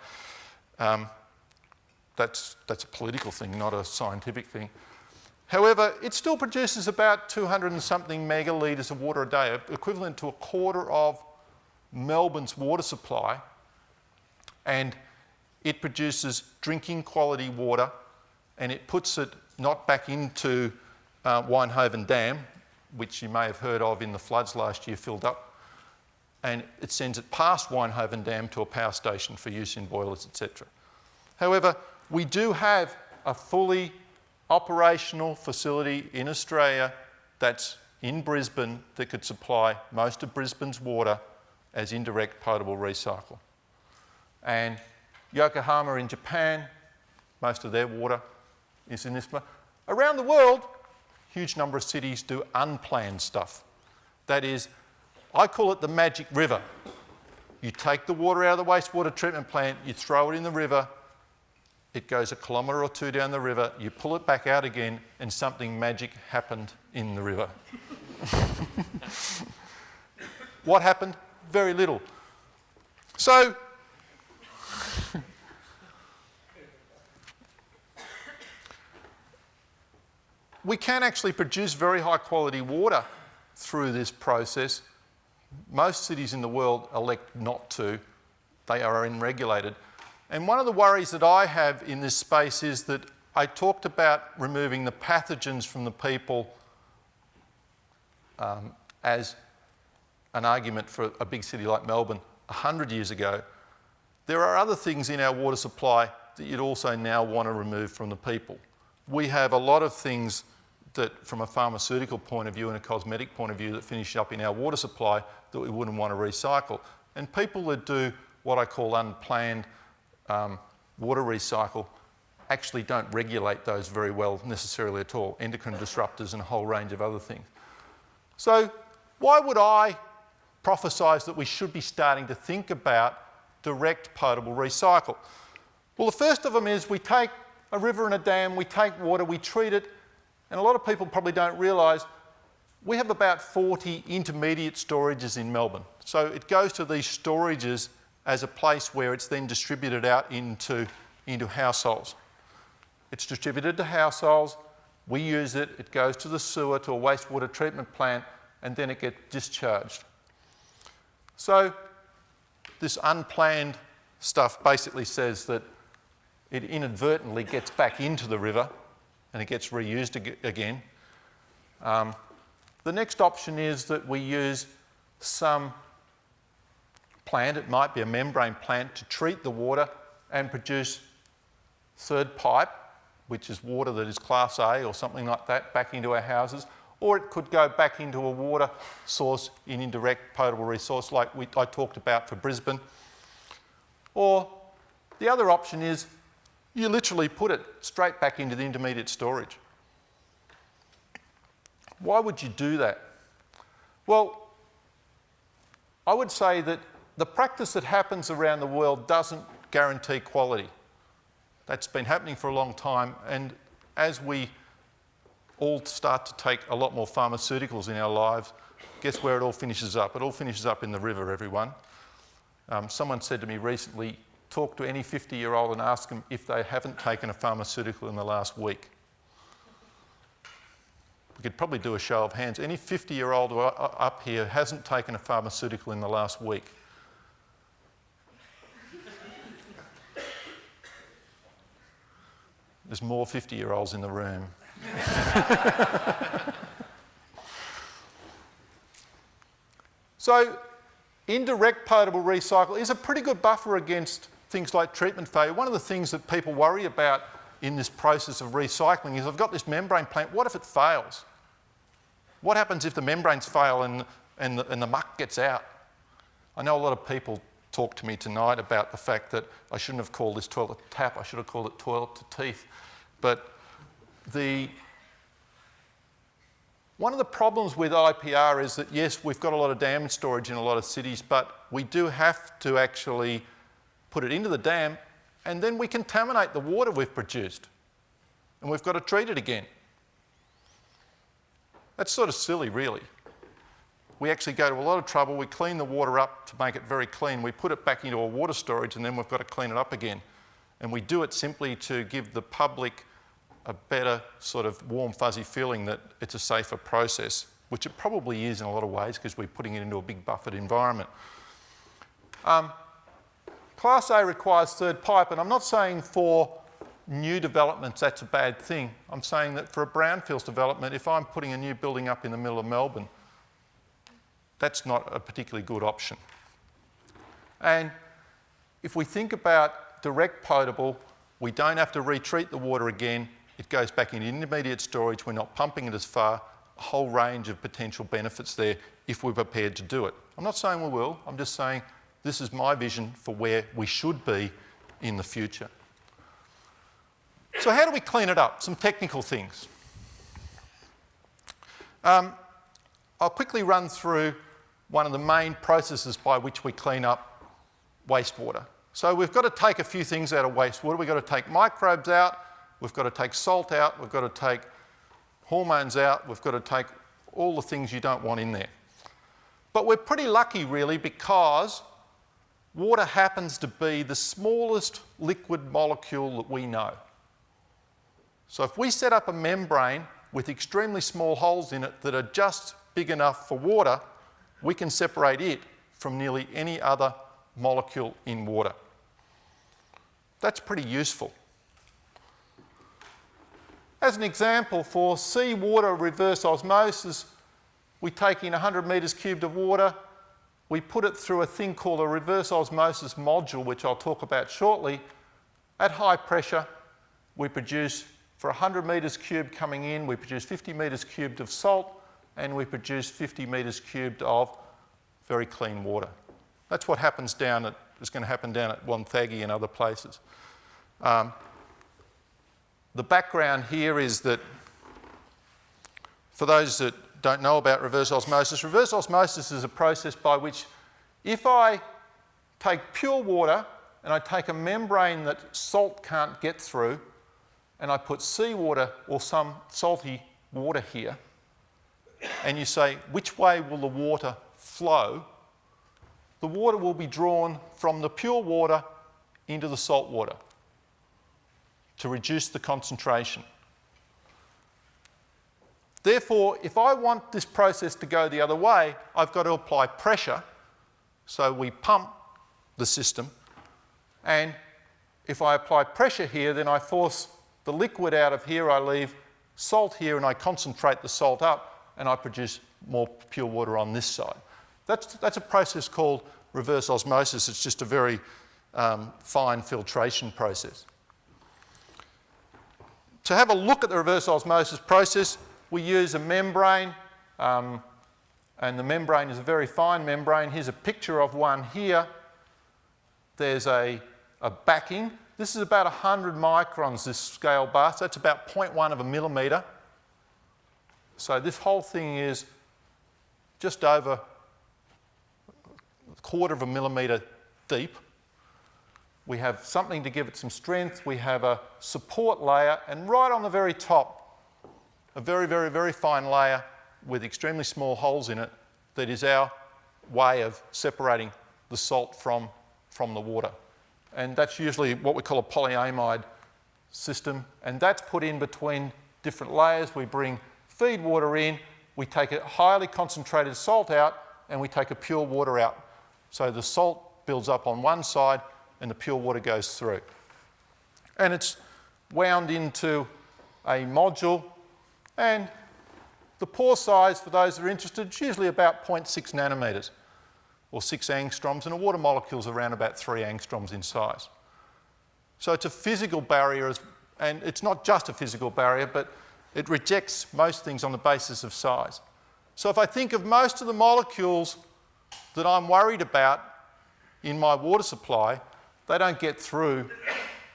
S3: That's a political thing, not a scientific thing. However, it still produces about 200 and something megalitres of water a day, equivalent to a quarter of Melbourne's water supply, and it produces drinking quality water, and it puts it not back into Winehoven Dam, which you may have heard of in the floods last year, filled up, and it sends it past Winehoven Dam to a power station for use in boilers, etc. However, we do have a fully operational facility in Australia that's in Brisbane that could supply most of Brisbane's water as indirect potable recycle. And Yokohama in Japan, most of their water is in this. Around the world, huge number of cities do unplanned stuff. That is, I call it the magic river. You take the water out of the wastewater treatment plant, you throw it in the river, it goes a kilometre or two down the river, you pull it back out again, and something magic happened in the river. What happened? Very little. So, we can actually produce very high quality water through this process. Most cities in the world elect not to. They are unregulated. And one of the worries that I have in this space is that I talked about removing the pathogens from the people as an argument for a big city like Melbourne 100 years ago. There are other things in our water supply that you'd also now want to remove from the people. We have a lot of things that, from a pharmaceutical point of view and a cosmetic point of view, that finish up in our water supply that we wouldn't want to recycle. And people that do what I call unplanned water recycle actually don't regulate those very well necessarily at all. Endocrine disruptors and a whole range of other things. So why would I prophesise that we should be starting to think about direct potable recycle? Well, the first of them is we take a river and a dam, we take water, we treat it, and a lot of people probably don't realise we have about 40 intermediate storages in Melbourne. So it goes to these storages as a place where it's then distributed out into households. It's distributed to households, we use it, it goes to the sewer, to a wastewater treatment plant, and then it gets discharged. So this unplanned stuff basically says that it inadvertently gets back into the river and it gets reused again. The next option is that we use some plant, it might be a membrane plant, to treat the water and produce third pipe, which is water that is Class A or something like that, back into our houses. Or it could go back into a water source in indirect potable resource like I talked about for Brisbane. Or the other option is you literally put it straight back into the intermediate storage. Why would you do that? Well, I would say that the practice that happens around the world doesn't guarantee quality. That's been happening for a long time, and as we all start to take a lot more pharmaceuticals in our lives, guess where it all finishes up? It all finishes up in the river, everyone. Someone said to me recently, talk to any 50-year-old and ask them if they haven't taken a pharmaceutical in the last week. We could probably do a show of hands. Any 50-year-old up here hasn't taken a pharmaceutical in the last week. There's more 50-year-olds in the room. So, indirect potable recycle is a pretty good buffer against things like treatment failure. One of the things that people worry about in this process of recycling is, I've got this membrane plant, what if it fails? What happens if the membranes fail and the muck gets out? I know a lot of people talk to me tonight about the fact that I shouldn't have called this toilet tap, I should have called it toilet to teeth. But one of the problems with IPR is that, yes, we've got a lot of dam storage in a lot of cities, but we do have to actually put it into the dam, and then we contaminate the water we've produced, and we've got to treat it again. That's sort of silly, really. We actually go to a lot of trouble, we clean the water up to make it very clean, we put it back into a water storage, and then we've got to clean it up again. And we do it simply to give the public a better sort of warm, fuzzy feeling that it's a safer process, which it probably is in a lot of ways because we're putting it into a big buffered environment. Class A requires third pipe, and I'm not saying for new developments that's a bad thing. I'm saying that for a brownfields development, if I'm putting a new building up in the middle of Melbourne, that's not a particularly good option. And if we think about direct potable, we don't have to retreat the water again. It goes back into intermediate storage. We're not pumping it as far. A whole range of potential benefits there if we're prepared to do it. I'm not saying we will. I'm just saying this is my vision for where we should be in the future. So how do we clean it up? Some technical things. I'll quickly run through one of the main processes by which we clean up wastewater. So we've got to take a few things out of wastewater. We've got to take microbes out, we've got to take salt out, we've got to take hormones out, we've got to take all the things you don't want in there. But we're pretty lucky really, because water happens to be the smallest liquid molecule that we know. So if we set up a membrane with extremely small holes in it that are just big enough for water, we can separate it from nearly any other molecule in water. That's pretty useful. As an example, for seawater reverse osmosis, we take in 100 metres cubed of water, we put it through a thing called a reverse osmosis module, which I'll talk about shortly. At high pressure, we produce, for 100 metres cubed coming in, we produce 50 metres cubed of salt, and we produce 50 metres cubed of very clean water. That's what happens is going to happen down at Wonthaggi and other places. The background here is that, for those that don't know about reverse osmosis is a process by which, if I take pure water and I take a membrane that salt can't get through, and I put seawater or some salty water here, and you say, which way will the water flow? The water will be drawn from the pure water into the salt water to reduce the concentration. Therefore, if I want this process to go the other way, I've got to apply pressure. So we pump the system, and if I apply pressure here, then I force the liquid out of here, I leave salt here, and I concentrate the salt up, and I produce more pure water on this side. That's a process called reverse osmosis. It's just a very fine filtration process. To have a look at the reverse osmosis process, we use a membrane, and the membrane is a very fine membrane. Here's a picture of one here. There's a backing. This is about 100 microns, this scale bar, so that's about 0.1 of a millimetre. So this whole thing is just over a quarter of a millimetre deep. We have something to give it some strength. We have a support layer, and right on the very top, a very, very, very fine layer with extremely small holes in it that is our way of separating the salt from the water. And that's usually what we call a polyamide system, and that's put in between different layers. We bring feed water in, we take a highly concentrated salt out, and we take a pure water out. So the salt builds up on one side and the pure water goes through. And it's wound into a module, and the pore size, for those that are interested, is usually about 0.6 nanometres or 6 angstroms, and a water molecule is around about 3 angstroms in size. So it's a physical barrier, and it's not just a physical barrier, but it rejects most things on the basis of size. So if I think of most of the molecules that I'm worried about in my water supply, they don't get through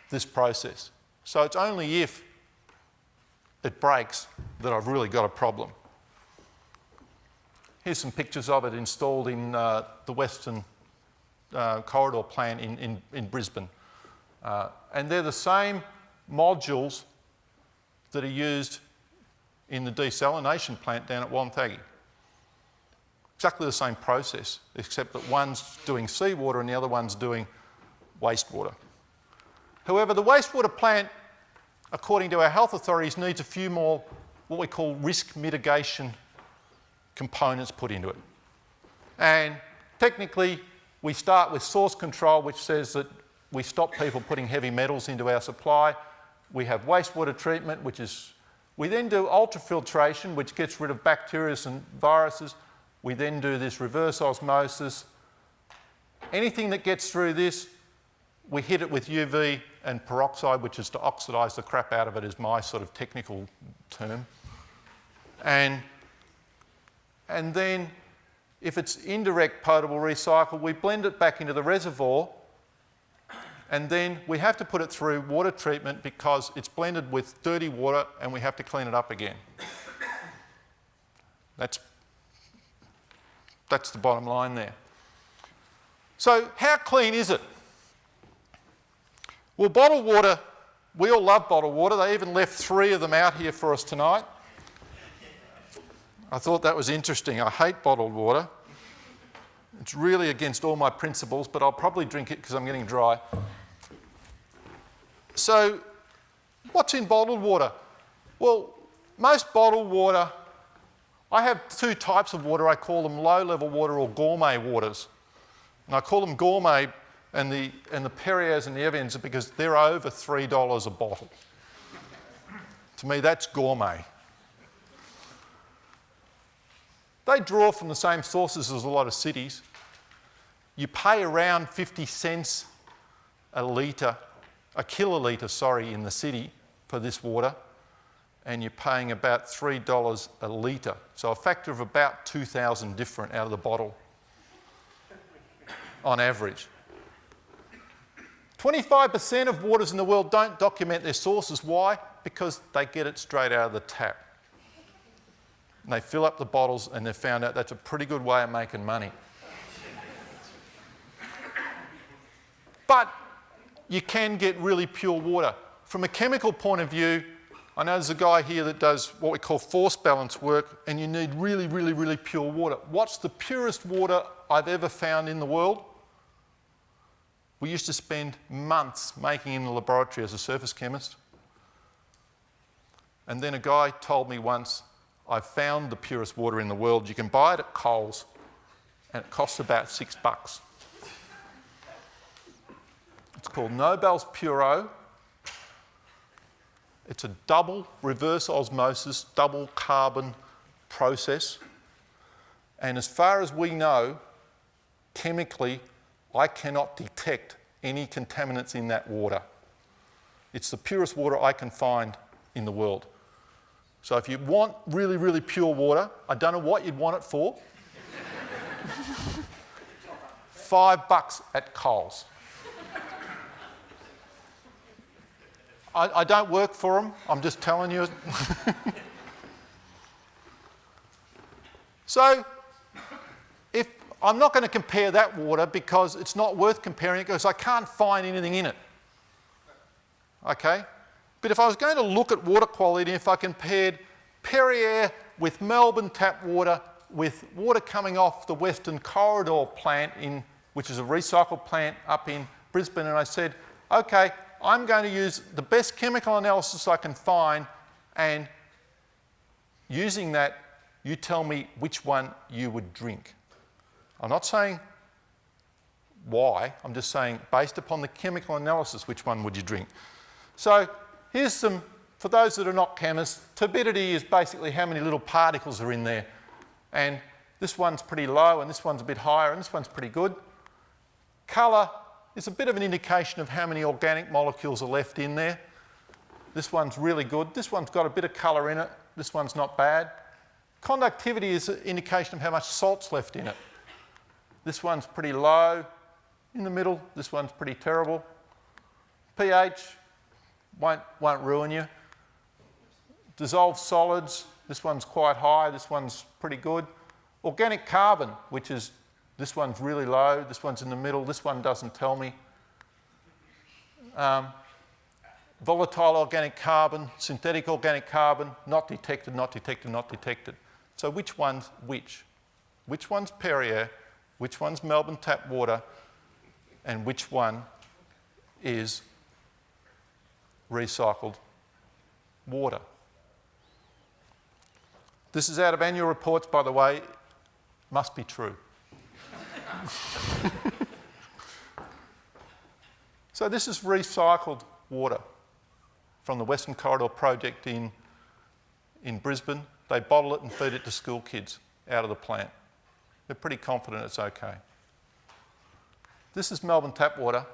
S3: this process. So it's only if it breaks that I've really got a problem. Here's some pictures of it installed in the Western Corridor plant in Brisbane. And they're the same modules that are used in the desalination plant down at Wonthaggi. Exactly the same process, except that one's doing seawater and the other one's doing wastewater. However, the wastewater plant, according to our health authorities, needs a few more what we call risk mitigation components put into it. And technically, we start with source control, which says that we stop people putting heavy metals into our supply. We have wastewater treatment, we then do ultrafiltration, which gets rid of bacteria and viruses. We then do this reverse osmosis. Anything that gets through this, we hit it with UV and peroxide, which is to oxidise the crap out of it, is my sort of technical term. And then, if it's indirect potable recycle, we blend it back into the reservoir, and then we have to put it through water treatment because it's blended with dirty water and we have to clean it up again. That's the bottom line there. So how clean is it? Well, bottled water, we all love bottled water. They even left 3 of them out here for us tonight. I thought that was interesting. I hate bottled water. It's really against all my principles, but I'll probably drink it because I'm getting dry. So, what's in bottled water? Well, most bottled water, I have 2 types of water. I call them low-level water or gourmet waters. And I call them gourmet, and the Perriers and the Evians, because they're over $3 a bottle. To me, that's gourmet. They draw from the same sources as a lot of cities. You pay around 50 cents a kilolitre, in the city for this water, and you're paying about $3 a litre. So a factor of about 2,000 different out of the bottle on average. 25% of waters in the world don't document their sources. Why? Because they get it straight out of the tap. And they fill up the bottles and they've found out that's a pretty good way of making money. But you can get really pure water. From a chemical point of view, I know there's a guy here that does what we call force balance work, and you need really, really, really pure water. What's the purest water I've ever found in the world? We used to spend months making in the laboratory as a surface chemist. And then a guy told me once, I've found the purest water in the world. You can buy it at Coles, and it costs about $6. It's called Nobel's Puro. It's a double reverse osmosis, double carbon process. And as far as we know, chemically, I cannot detect any contaminants in that water. It's the purest water I can find in the world. So if you want really, really pure water, I don't know what you'd want it for. $5 at Coles. I don't work for them, I'm just telling you. So, if I'm not going to compare that water because it's not worth comparing it because I can't find anything in it. Okay? But if I was going to look at water quality, if I compared Perrier with Melbourne tap water with water coming off the Western Corridor plant, which is a recycled plant up in Brisbane, and I said, okay, I'm going to use the best chemical analysis I can find, and using that, you tell me which one you would drink. I'm not saying why, I'm just saying based upon the chemical analysis, which one would you drink? So here's some, for those that are not chemists, turbidity is basically how many little particles are in there. And this one's pretty low, and this one's a bit higher, and this one's pretty good. Colour is a bit of an indication of how many organic molecules are left in there. This one's really good. This one's got a bit of colour in it. This one's not bad. Conductivity is an indication of how much salt's left in it. This one's pretty low. In the middle, this one's pretty terrible. pH won't ruin you. Dissolved solids, this one's quite high, this one's pretty good. Organic carbon, which is, this one's really low, this one's in the middle, this one doesn't tell me. Volatile organic carbon, synthetic organic carbon, not detected, not detected, not detected. So which one's which? Which one's Perrier? Which one's Melbourne tap water? And which one is recycled water? This is out of annual reports, by the way. Must be true. So this is recycled water from the Western Corridor project in Brisbane. They bottle it and feed it to school kids out of the plant. They're pretty confident it's okay. This is Melbourne tap water.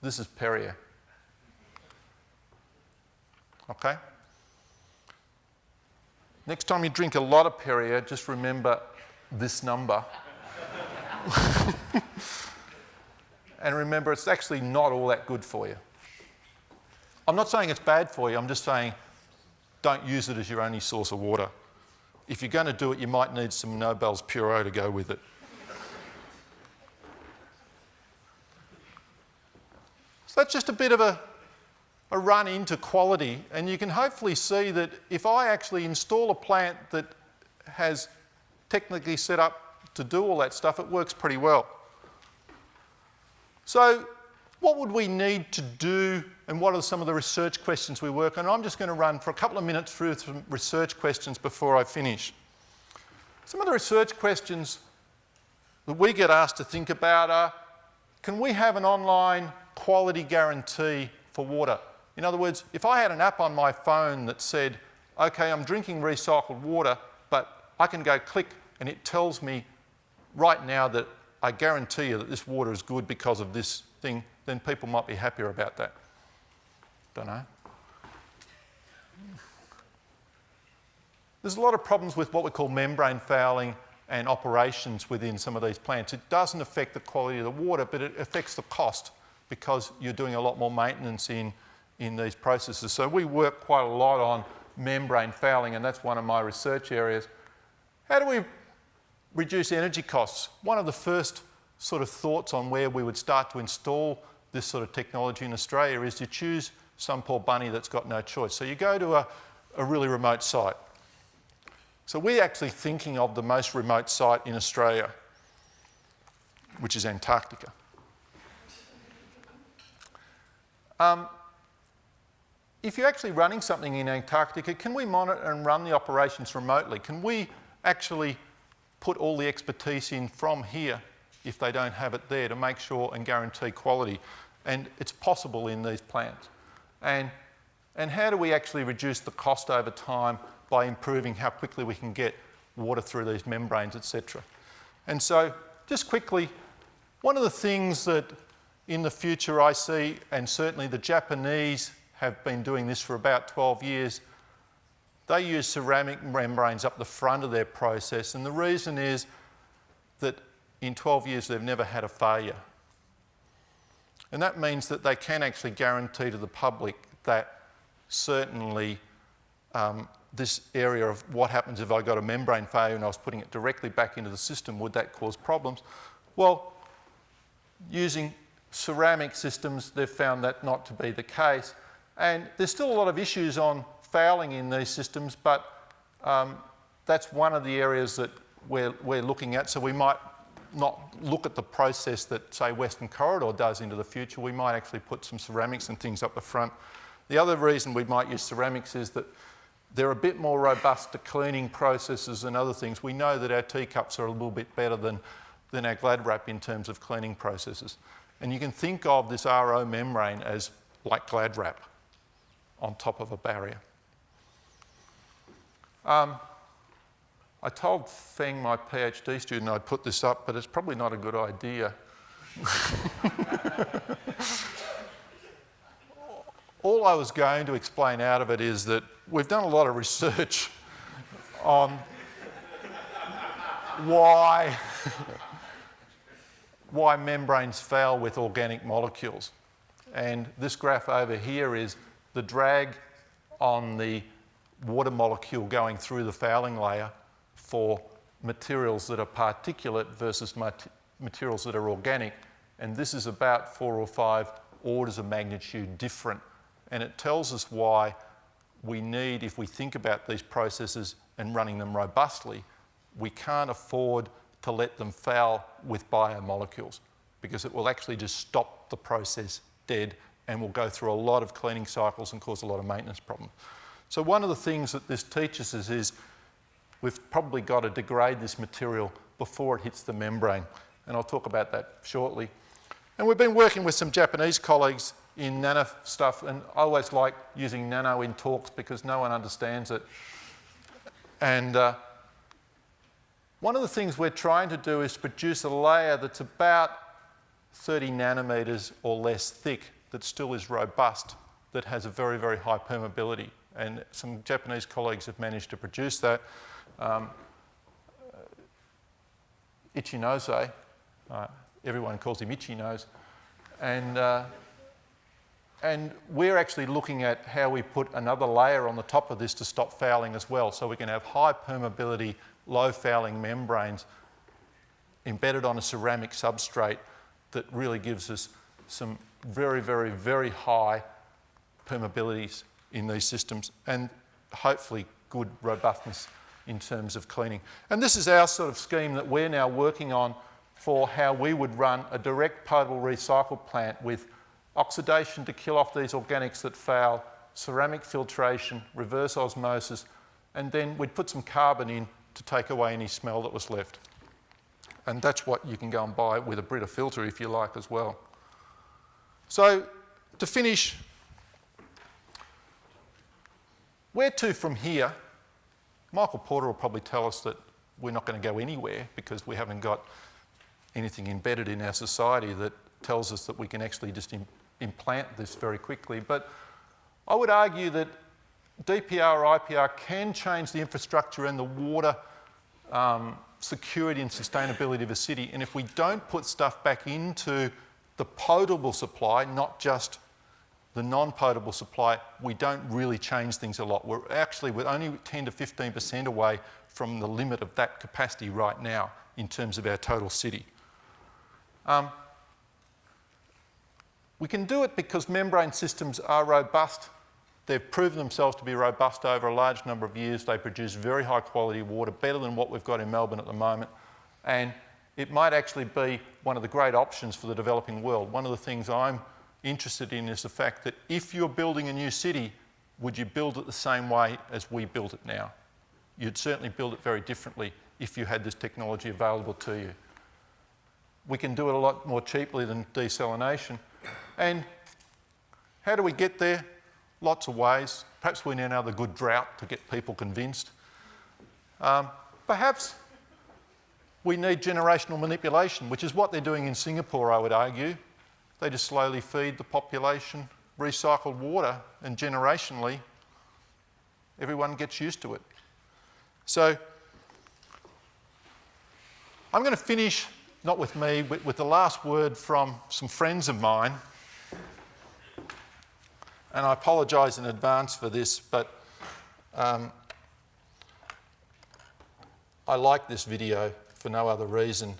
S3: This is Perrier. Okay? Next time you drink a lot of Perrier, just remember this number. And remember, it's actually not all that good for you. I'm not saying it's bad for you, I'm just saying don't use it as your only source of water. If you're going to do it, you might need some Nobel's Puro to go with it. So that's just a bit of a run into quality, and you can hopefully see that if I actually install a plant that has technically set up to do all that stuff, it works pretty well. So what would we need to do, and what are some of the research questions we work on? I'm just going to run for a couple of minutes through some research questions before I finish. Some of the research questions that we get asked to think about are, can we have an online quality guarantee for water? In other words, if I had an app on my phone that said, okay, I'm drinking recycled water, but I can go click and it tells me right now that I guarantee you that this water is good because of this thing, then people might be happier about that. Don't know. There's a lot of problems with what we call membrane fouling and operations within some of these plants. It doesn't affect the quality of the water, but it affects the cost because you're doing a lot more maintenance in these processes. So we work quite a lot on membrane fouling, and that's one of my research areas. How do we reduce energy costs? One of the first sort of thoughts on where we would start to install this sort of technology in Australia is to choose some poor bunny that's got no choice. So you go to a really remote site. So we're actually thinking of the most remote site in Australia, which is Antarctica. If you're actually running something in Antarctica, can we monitor and run the operations remotely? Can we actually put all the expertise in from here if they don't have it there to make sure and guarantee quality? And it's possible in these plants. And how do we actually reduce the cost over time by improving how quickly we can get water through these membranes, etc. And so, just quickly, one of the things that in the future I see, and certainly the Japanese have been doing this for about 12 years, they use ceramic membranes up the front of their process, and the reason is that in 12 years they've never had a failure. And that means that they can actually guarantee to the public that certainly this area of what happens if I got a membrane failure and I was putting it directly back into the system, would that cause problems? Well, using ceramic systems, they've found that not to be the case. And there's still a lot of issues on fouling in these systems, but that's one of the areas that we're looking at. So we might not look at the process that, say, Western Corridor does into the future. We might actually put some ceramics and things up the front. The other reason we might use ceramics is that they're a bit more robust to cleaning processes and other things. We know that our teacups are a little bit better than our Glad Wrap in terms of cleaning processes. And you can think of this RO membrane as like Glad Wrap on top of a barrier. I told Feng, my PhD student, I'd put this up, but it's probably not a good idea. All I was going to explain out of it is that we've done a lot of research on why membranes fail with organic molecules. And this graph over here is the drag on the water molecule going through the fouling layer for materials that are particulate versus materials that are organic. And this is about 4 or 5 orders of magnitude different. And it tells us why we need, if we think about these processes and running them robustly, we can't afford to let them foul with biomolecules, because it will actually just stop the process dead and will go through a lot of cleaning cycles and cause a lot of maintenance problems. So one of the things that this teaches us is we've probably got to degrade this material before it hits the membrane. And I'll talk about that shortly. And we've been working with some Japanese colleagues in nano stuff, and I always like using nano in talks because no one understands it. And one of the things we're trying to do is produce a layer that's about 30 nanometres or less thick that still is robust, that has a very, very high permeability. And some Japanese colleagues have managed to produce that. Ichinose, everyone calls him Ichinose. And we're actually looking at how we put another layer on the top of this to stop fouling as well. So we can have high permeability, low fouling membranes embedded on a ceramic substrate that really gives us some very, very, very high permeabilities in these systems, and hopefully good robustness in terms of cleaning. And this is our sort of scheme that we're now working on for how we would run a direct potable recycle plant with oxidation to kill off these organics that foul, ceramic filtration, reverse osmosis, and then we'd put some carbon in to take away any smell that was left. And that's what you can go and buy with a Brita filter if you like as well. So to finish, where to from here? Michael Porter will probably tell us that we're not going to go anywhere because we haven't got anything embedded in our society that tells us that we can actually just implant this very quickly. But I would argue that DPR or IPR can change the infrastructure and the water security and sustainability of a city. And if we don't put stuff back into the potable supply, not just the non-potable supply, we don't really change things a lot. We're only 10 to 15% away from the limit of that capacity right now in terms of our total city. We can do it because membrane systems are robust. They've proven themselves to be robust over a large number of years. They produce very high quality water, better than what we've got in Melbourne at the moment. And it might actually be one of the great options for the developing world. One of the things I'm interested in is the fact that if you're building a new city, would you build it the same way as we build it now? You'd certainly build it very differently if you had this technology available to you. We can do it a lot more cheaply than desalination. And how do we get there? Lots of ways. Perhaps we need another good drought to get people convinced. Perhaps we need generational manipulation, which is what they're doing in Singapore, I would argue. They just slowly feed the population recycled water, and generationally, everyone gets used to it. So I'm going to finish, not with me, but with the last word from some friends of mine. And I apologise in advance for this, but I like this video for no other reason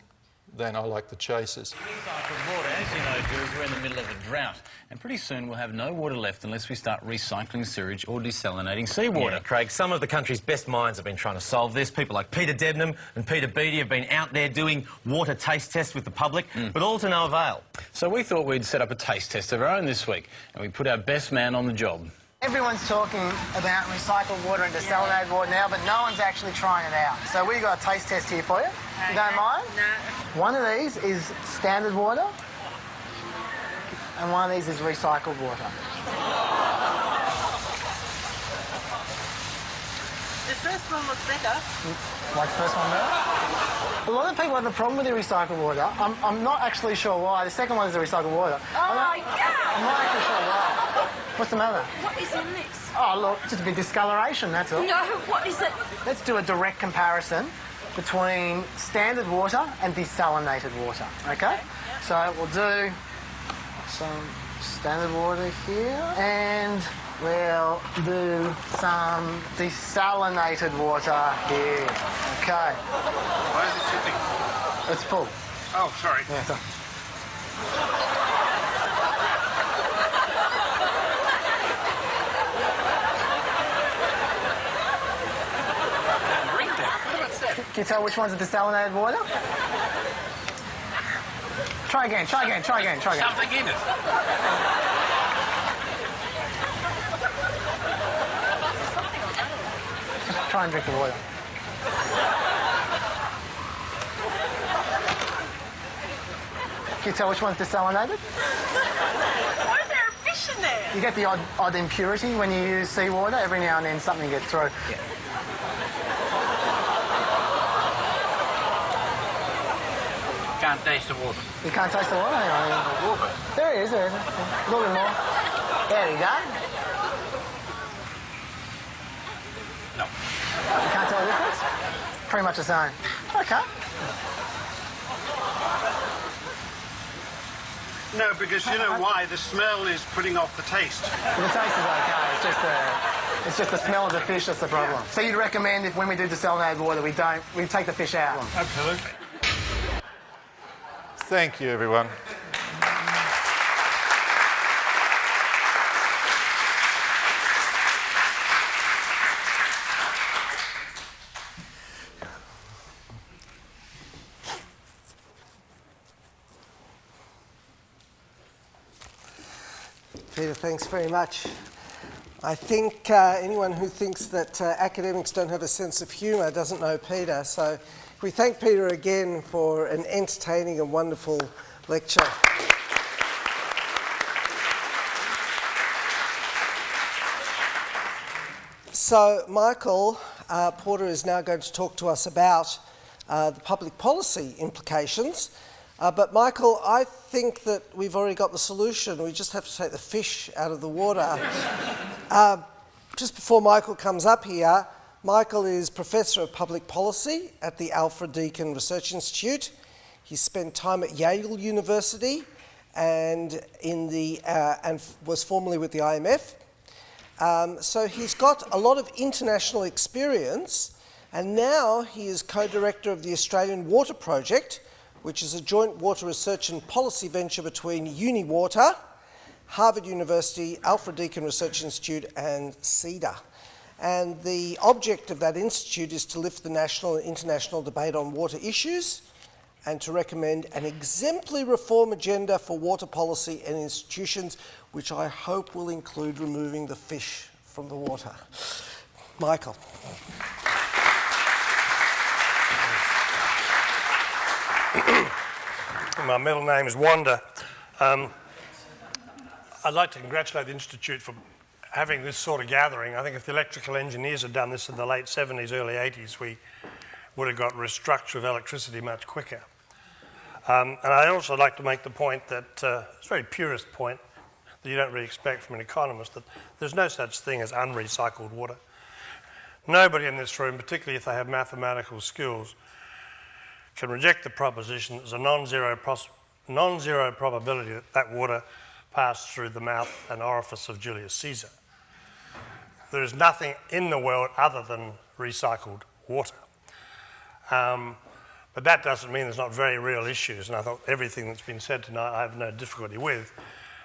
S3: than I like the chasers.
S4: Recycled water, as you know, Jules, we're in the middle of a drought, and pretty soon we'll have no water left unless we start recycling sewage or desalinating seawater.
S5: Yeah, Craig, some of the country's best minds have been trying to solve this. People like Peter Debnam and Peter Beattie have been out there doing water taste tests with the public, but all to no avail.
S4: So we thought we'd set up a taste test of our own this week, and we put our best man on the job.
S6: Everyone's talking about recycled water and desalinated water now, but no one's actually trying it out. So we've got a taste test here for you. You don't mind?
S7: No.
S6: One of these is standard water, and one of these is recycled water.
S7: The first one was better.
S6: Like the first one there? A lot of people have a problem with the recycled water. I'm not actually sure why. The second one is the recycled water. I'm not actually sure why. What's the matter?
S7: What is in this?
S6: Oh, look, just a bit of discoloration, that's all.
S7: No, what is it?
S6: Let's do a direct comparison between standard water and desalinated water, okay? So we'll do some standard water here, and we'll do some desalinated water here, okay?
S8: Why is it tipping?
S6: It's full.
S8: Oh, sorry.
S6: Yeah, so. Can you tell which one's the desalinated water? Try again.
S8: Something in it.
S6: Just try and drink the water. Can you tell which one's desalinated?
S7: Why is there a fish in there?
S6: You get the odd impurity when you use seawater. Every now and then something gets through.
S5: Yeah.
S8: Can't taste the water.
S6: You can't taste the water? Hang on. There it is. A little bit more. There you go.
S8: No.
S6: You can't tell the difference? Pretty much the same. Okay.
S8: No, because you know why? The smell is putting off the taste.
S6: The taste is okay. It's just the smell of the fish that's the problem.
S8: Yeah.
S6: So you'd recommend if when we do desalinated water, we take the fish out?
S8: Absolutely.
S3: Thank you, everyone.
S1: Peter, thanks very much. I think anyone who thinks that academics don't have a sense of humour doesn't know Peter. So we thank Peter again for an entertaining and wonderful lecture. So Michael Porter is now going to talk to us about the public policy implications. But Michael, I think that we've already got the solution. We just have to take the fish out of the water. Just before Michael comes up here, Michael is Professor of Public Policy at the Alfred Deakin Research Institute. He spent time at Yale University and was formerly with the IMF. So he's got a lot of international experience, and now he is co-director of the Australian Water Project, which is a joint water research and policy venture between UniWater Harvard University, Alfred Deakin Research Institute and CEDA. And the object of that institute is to lift the national and international debate on water issues and to recommend an exemplary reform agenda for water policy and institutions, which I hope will include removing the fish from the water. Michael.
S9: My middle name is Wanda. I'd like to congratulate the Institute for having this sort of gathering. I think if the electrical engineers had done this in the late 70s, early 80s, we would have got restructure of electricity much quicker. And I also like to make the point that, it's a very purist point that you don't really expect from an economist, that there's no such thing as unrecycled water. Nobody in this room, particularly if they have mathematical skills, can reject the proposition that there's a non-zero probability that that water passed through the mouth and orifice of Julius Caesar. There is nothing in the world other than recycled water. But that doesn't mean there's not very real issues, and I thought everything that's been said tonight I have no difficulty with,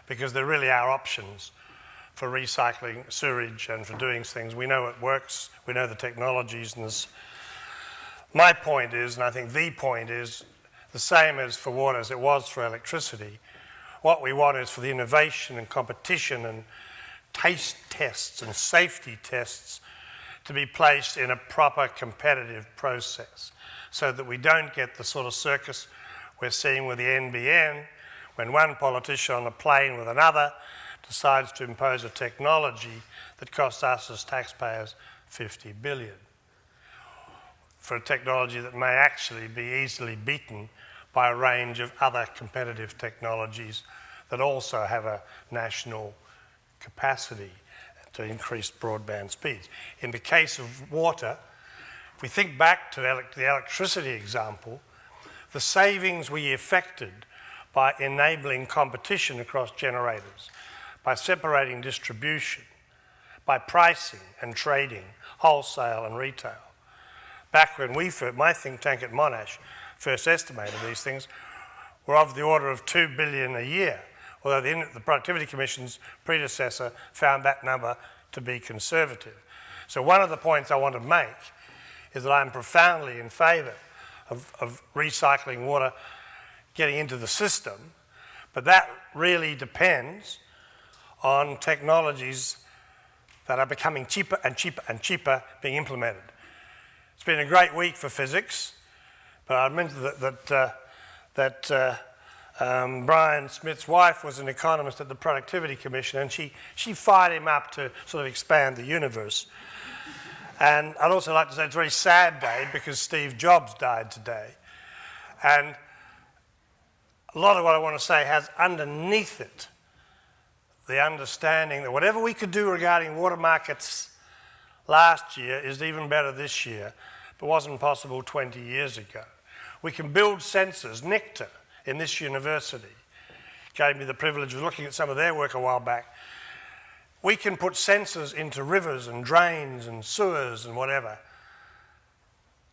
S9: because there really are options for recycling sewage and for doing things. We know it works, we know the technologies, and my point is, and I think the point is, the same as for water as it was for electricity. What we want is for the innovation and competition and taste tests and safety tests to be placed in a proper competitive process so that we don't get the sort of circus we're seeing with the NBN when one politician on a plane with another decides to impose a technology that costs us as taxpayers $50 billion for a technology that may actually be easily beaten by a range of other competitive technologies that also have a national capacity to increase broadband speeds. In the case of water, if we think back to the electricity example, the savings we effected by enabling competition across generators, by separating distribution, by pricing and trading, wholesale and retail. Back when my think tank at Monash first estimated these things, were of the order of $2 billion a year, although the Productivity Commission's predecessor found that number to be conservative. So one of the points I want to make is that I'm profoundly in favour of recycling water getting into the system, but that really depends on technologies that are becoming cheaper and cheaper and cheaper being implemented. It's been a great week for physics, but I mentioned that Brian Smith's wife was an economist at the Productivity Commission, and she fired him up to sort of expand the universe. And I'd also like to say it's a very sad day because Steve Jobs died today. And a lot of what I want to say has underneath it the understanding that whatever we could do regarding water markets last year is even better this year, but wasn't possible 20 years ago. We can build sensors. Nectar in this university gave me the privilege of looking at some of their work a while back. We can put sensors into rivers and drains and sewers and whatever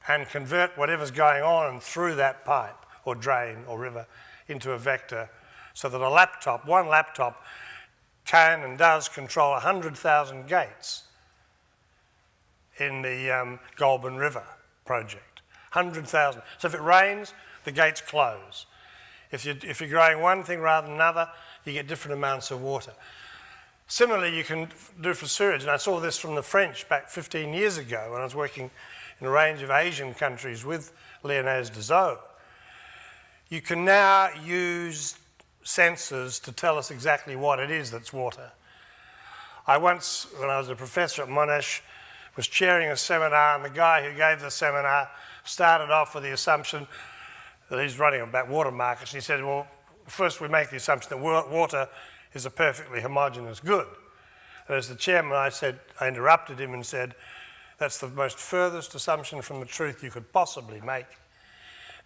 S9: and convert whatever's going on through that pipe or drain or river into a vector so that one laptop can and does control 100,000 gates in the Goulburn River project. 100,000. So if it rains, the gates close. If you're growing one thing rather than another, you get different amounts of water. Similarly, you can do for sewage, and I saw this from the French back 15 years ago when I was working in a range of Asian countries with Lyonnaise Desault. You can now use sensors to tell us exactly what it is that's water. I once, when I was a professor at Monash, was chairing a seminar, and the guy who gave the seminar started off with the assumption that he's running about water markets. And he said, well, first we make the assumption that water is a perfectly homogeneous good. And as the chairman, I interrupted him and said, that's the most furthest assumption from the truth you could possibly make.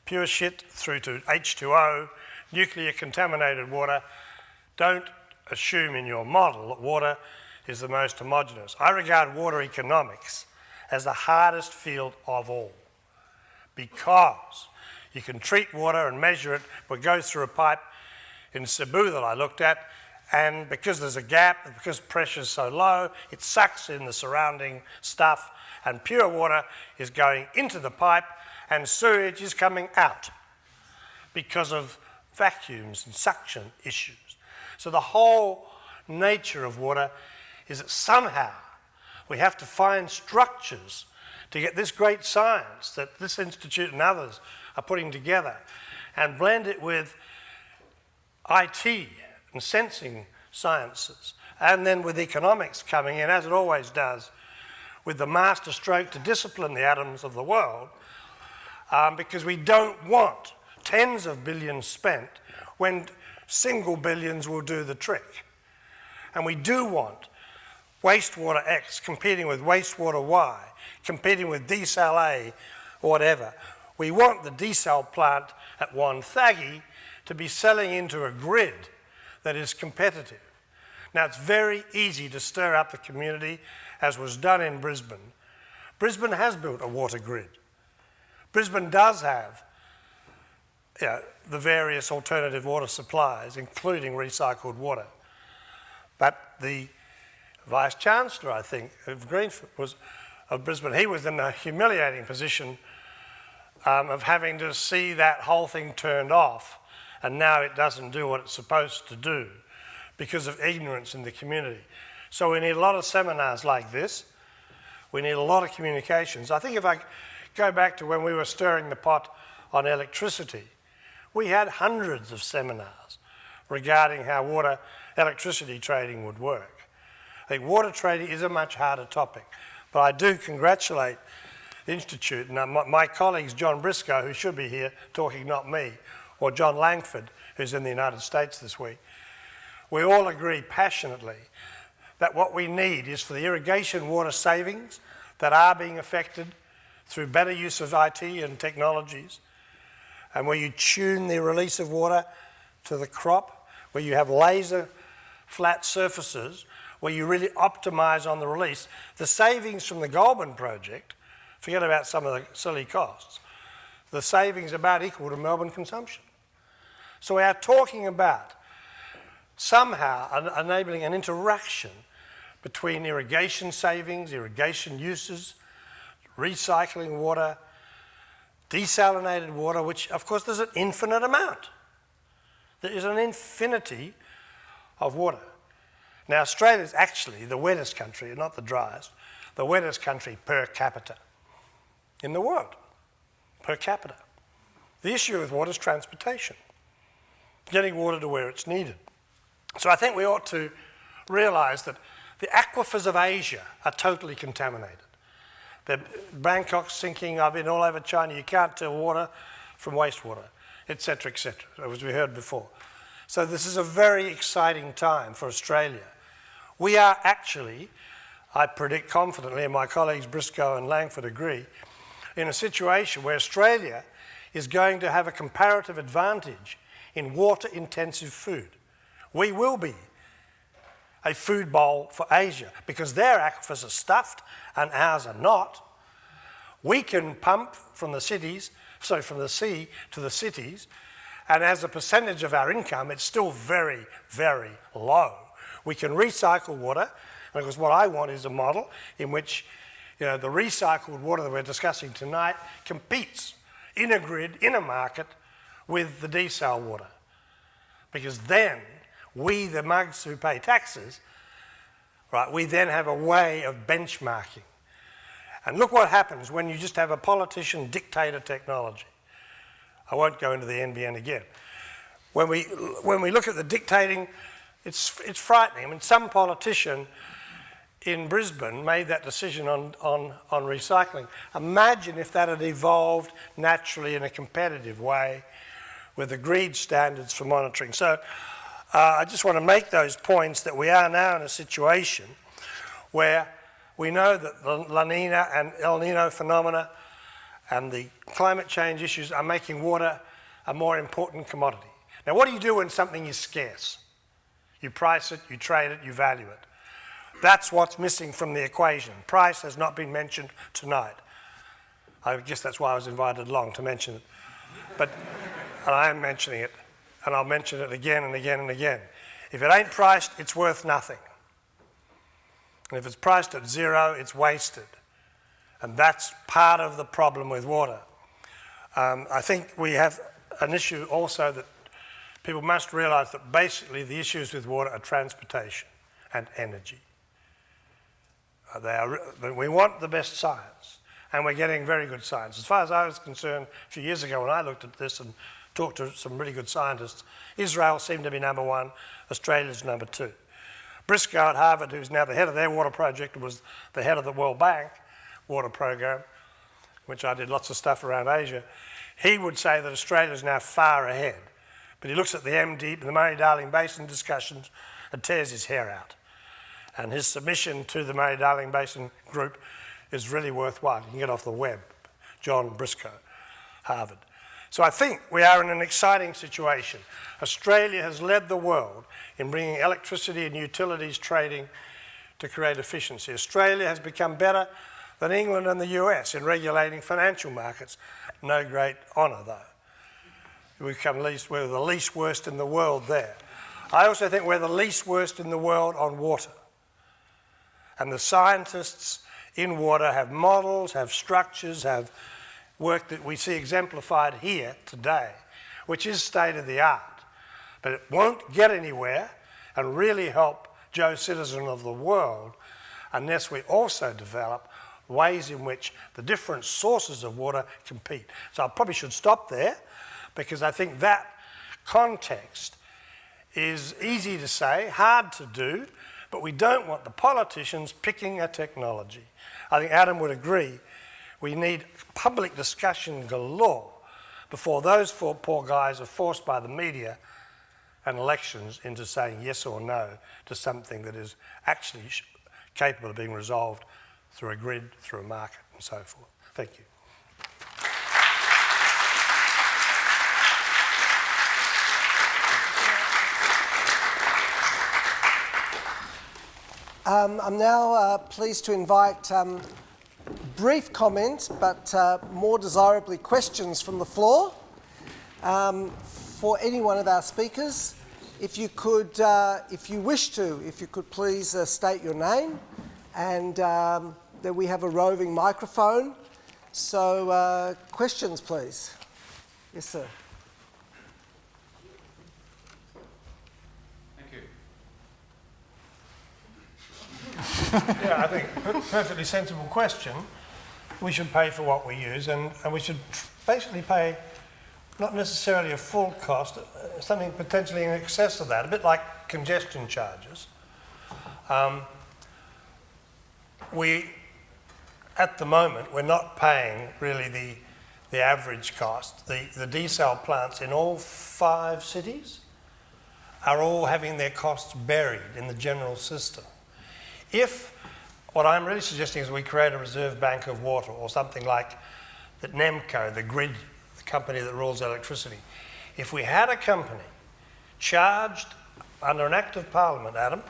S9: Pure shit through to H2O, nuclear contaminated water. Don't assume in your model that water is the most homogeneous. I regard water economics as the hardest field of all because you can treat water and measure it, but it goes through a pipe in Cebu that I looked at, And because there's a gap, because pressure's so low, it sucks in the surrounding stuff, and pure water is going into the pipe, and sewage is coming out because of vacuums and suction issues. So the whole nature of water is that somehow we have to find structures to get this great science that this institute and others are putting together and blend it with IT and sensing sciences, and then with economics coming in, as it always does, with the master stroke to discipline the atoms of the world, because we don't want tens of billions spent when single billions will do the trick. And we do want wastewater X competing with wastewater Y, competing with desal A or whatever. We want the desal plant at Wonthaggi to be selling into a grid that is competitive. Now, it's very easy to stir up the community, as was done in Brisbane. Brisbane has built a water grid. Brisbane does have the various alternative water supplies, including recycled water. But the Vice-Chancellor, I think, of Brisbane, he was in a humiliating position of having to see that whole thing turned off, and now it doesn't do what it's supposed to do because of ignorance in the community. So we need a lot of seminars like this. We need a lot of communications. I think if I go back to when we were stirring the pot on electricity, we had hundreds of seminars regarding how electricity trading would work. I think water trading is a much harder topic, but I do congratulate the Institute and my colleagues, John Briscoe, who should be here talking, not me, or John Langford, who's in the United States this week. We all agree passionately that what we need is for the irrigation water savings that are being affected through better use of IT and technologies, and where you tune the release of water to the crop, where you have laser flat surfaces, where you really optimise on the release. The savings from the Goulburn project, forget about some of the silly costs, the savings are about equal to Melbourne consumption. So we are talking about somehow enabling an interaction between irrigation savings, irrigation uses, recycling water, desalinated water, which of course there's an infinite amount. There is an infinity of water. Now Australia is actually the wettest country, not the driest, the wettest country per capita in the world, per capita. The issue with water is transportation, getting water to where it's needed. So I think we ought to realise that the aquifers of Asia are totally contaminated. Bangkok's sinking, I've been all over China, you can't tell water from wastewater, etc., as we heard before. So this is a very exciting time for Australia. We are actually, I predict confidently, and my colleagues Briscoe and Langford agree, in a situation where Australia is going to have a comparative advantage in water-intensive food. We will be a food bowl for Asia because their aquifers are stuffed and ours are not. We can pump from the cities, so from the sea to the cities, and as a percentage of our income, it's still very, very low. We can recycle water, and of course what I want is a model in which the recycled water that we're discussing tonight competes in a grid, in a market, with the desal water. Because then we, the mugs who pay taxes, right, we then have a way of benchmarking. And look what happens when you just have a politician dictator technology. I won't go into the NBN again. When we look at the dictating, it's frightening. I mean, some politician in Brisbane made that decision on recycling. Imagine if that had evolved naturally in a competitive way with agreed standards for monitoring. So I just want to make those points that we are now in a situation where we know that the La Nina and El Nino phenomena and the climate change issues are making water a more important commodity. Now, what do you do when something is scarce? You price it, you trade it, you value it. That's what's missing from the equation. Price has not been mentioned tonight. I guess that's why I was invited along, to mention it. But and I am mentioning it, and I'll mention it again and again and again. If it ain't priced, it's worth nothing. And if it's priced at zero, it's wasted. And that's part of the problem with water. I think we have an issue also that people must realise that basically the issues with water are transportation and energy. We want the best science, and we're getting very good science. As far as I was concerned, a few years ago when I looked at this and talked to some really good scientists, Israel seemed to be number one, Australia's number two. Briscoe at Harvard, who's now the head of their water project and was the head of the World Bank water program, which I did lots of stuff around Asia, he would say that Australia's now far ahead. But he looks at the Murray-Darling Basin discussions and tears his hair out. And his submission to the Murray-Darling Basin group is really worthwhile. You can get off the web. John Briscoe, Harvard. So I think we are in an exciting situation. Australia has led the world in bringing electricity and utilities trading to create efficiency. Australia has become better than England and the US in regulating financial markets. No great honour, though. We're the least worst in the world there. I also think we're the least worst in the world on water. And the scientists in water have models, have structures, have work that we see exemplified here today, which is state of the art. But it won't get anywhere and really help Joe Citizen of the world unless we also develop ways in which the different sources of water compete. So I probably should stop there, because I think that context is easy to say, hard to do, but we don't want the politicians picking a technology. I think Adam would agree we need public discussion galore before those four poor guys are forced by the media and elections into saying yes or no to something that is actually capable of being resolved through a grid, through a market, and so forth. Thank you.
S1: I'm now pleased to invite brief comment, but more desirably questions from the floor for any one of our speakers. If you could, if you wish to, if you could please state your name, and then we have a roving microphone. So questions, please. Yes, sir.
S9: Yeah, I think perfectly sensible question. We should pay for what we use, and we should basically pay not necessarily a full cost, something potentially in excess of that, a bit like congestion charges. At the moment, we're not paying really the average cost. The desal plants in all 5 cities are all having their costs buried in the general system. If what I'm really suggesting is we create a reserve bank of water, or something like that NEMCO, the grid, the company that rules electricity, if we had a company charged under an act of Parliament, Adam,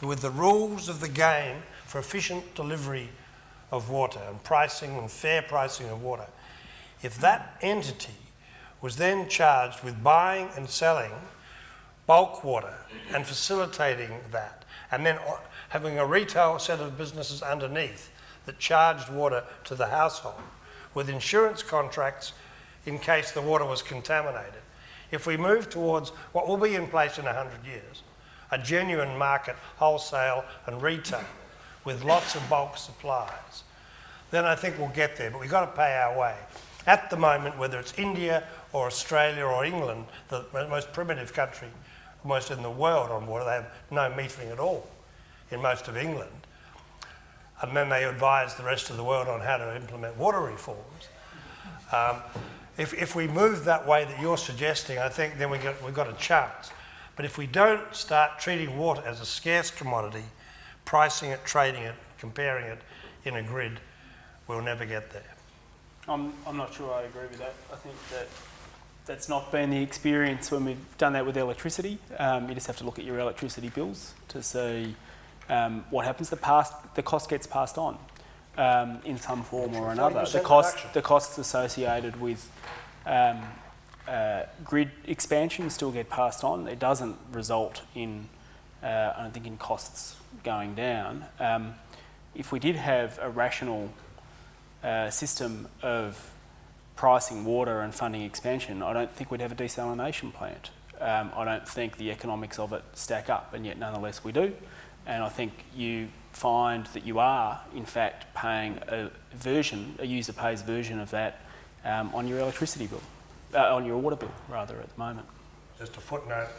S9: with the rules of the game for efficient delivery of water and pricing and fair pricing of water, if that entity was then charged with buying and selling bulk water and facilitating that, and then having a retail set of businesses underneath that charged water to the household with insurance contracts in case the water was contaminated. If we move towards what will be in place in 100 years, a genuine market, wholesale and retail with lots of bulk supplies, then I think we'll get there, but we've got to pay our way. At the moment, whether it's India or Australia or England, the most primitive country almost in the world on water, they have no metering at all in most of England. And then they advise the rest of the world on how to implement water reforms. If we move that way that you're suggesting, I think then we've got a chance. But if we don't start treating water as a scarce commodity, pricing it, trading it, comparing it in a grid, we'll never get there.
S2: I'm not sure I agree with that. I think that's not been the experience when we've done that with electricity. You just have to look at your electricity bills to see what happens. The cost gets passed on in some form or another. The costs associated with grid expansion still get passed on. It doesn't result in I don't think in costs going down. If we did have a rational system of pricing water and funding expansion, I don't think we'd have a desalination plant. I don't think the economics of it stack up, and yet nonetheless we do. And I think you find that you are, in fact, paying a user pays version of that on your electricity bill, on your water bill, rather, at the moment.
S9: Just a footnote,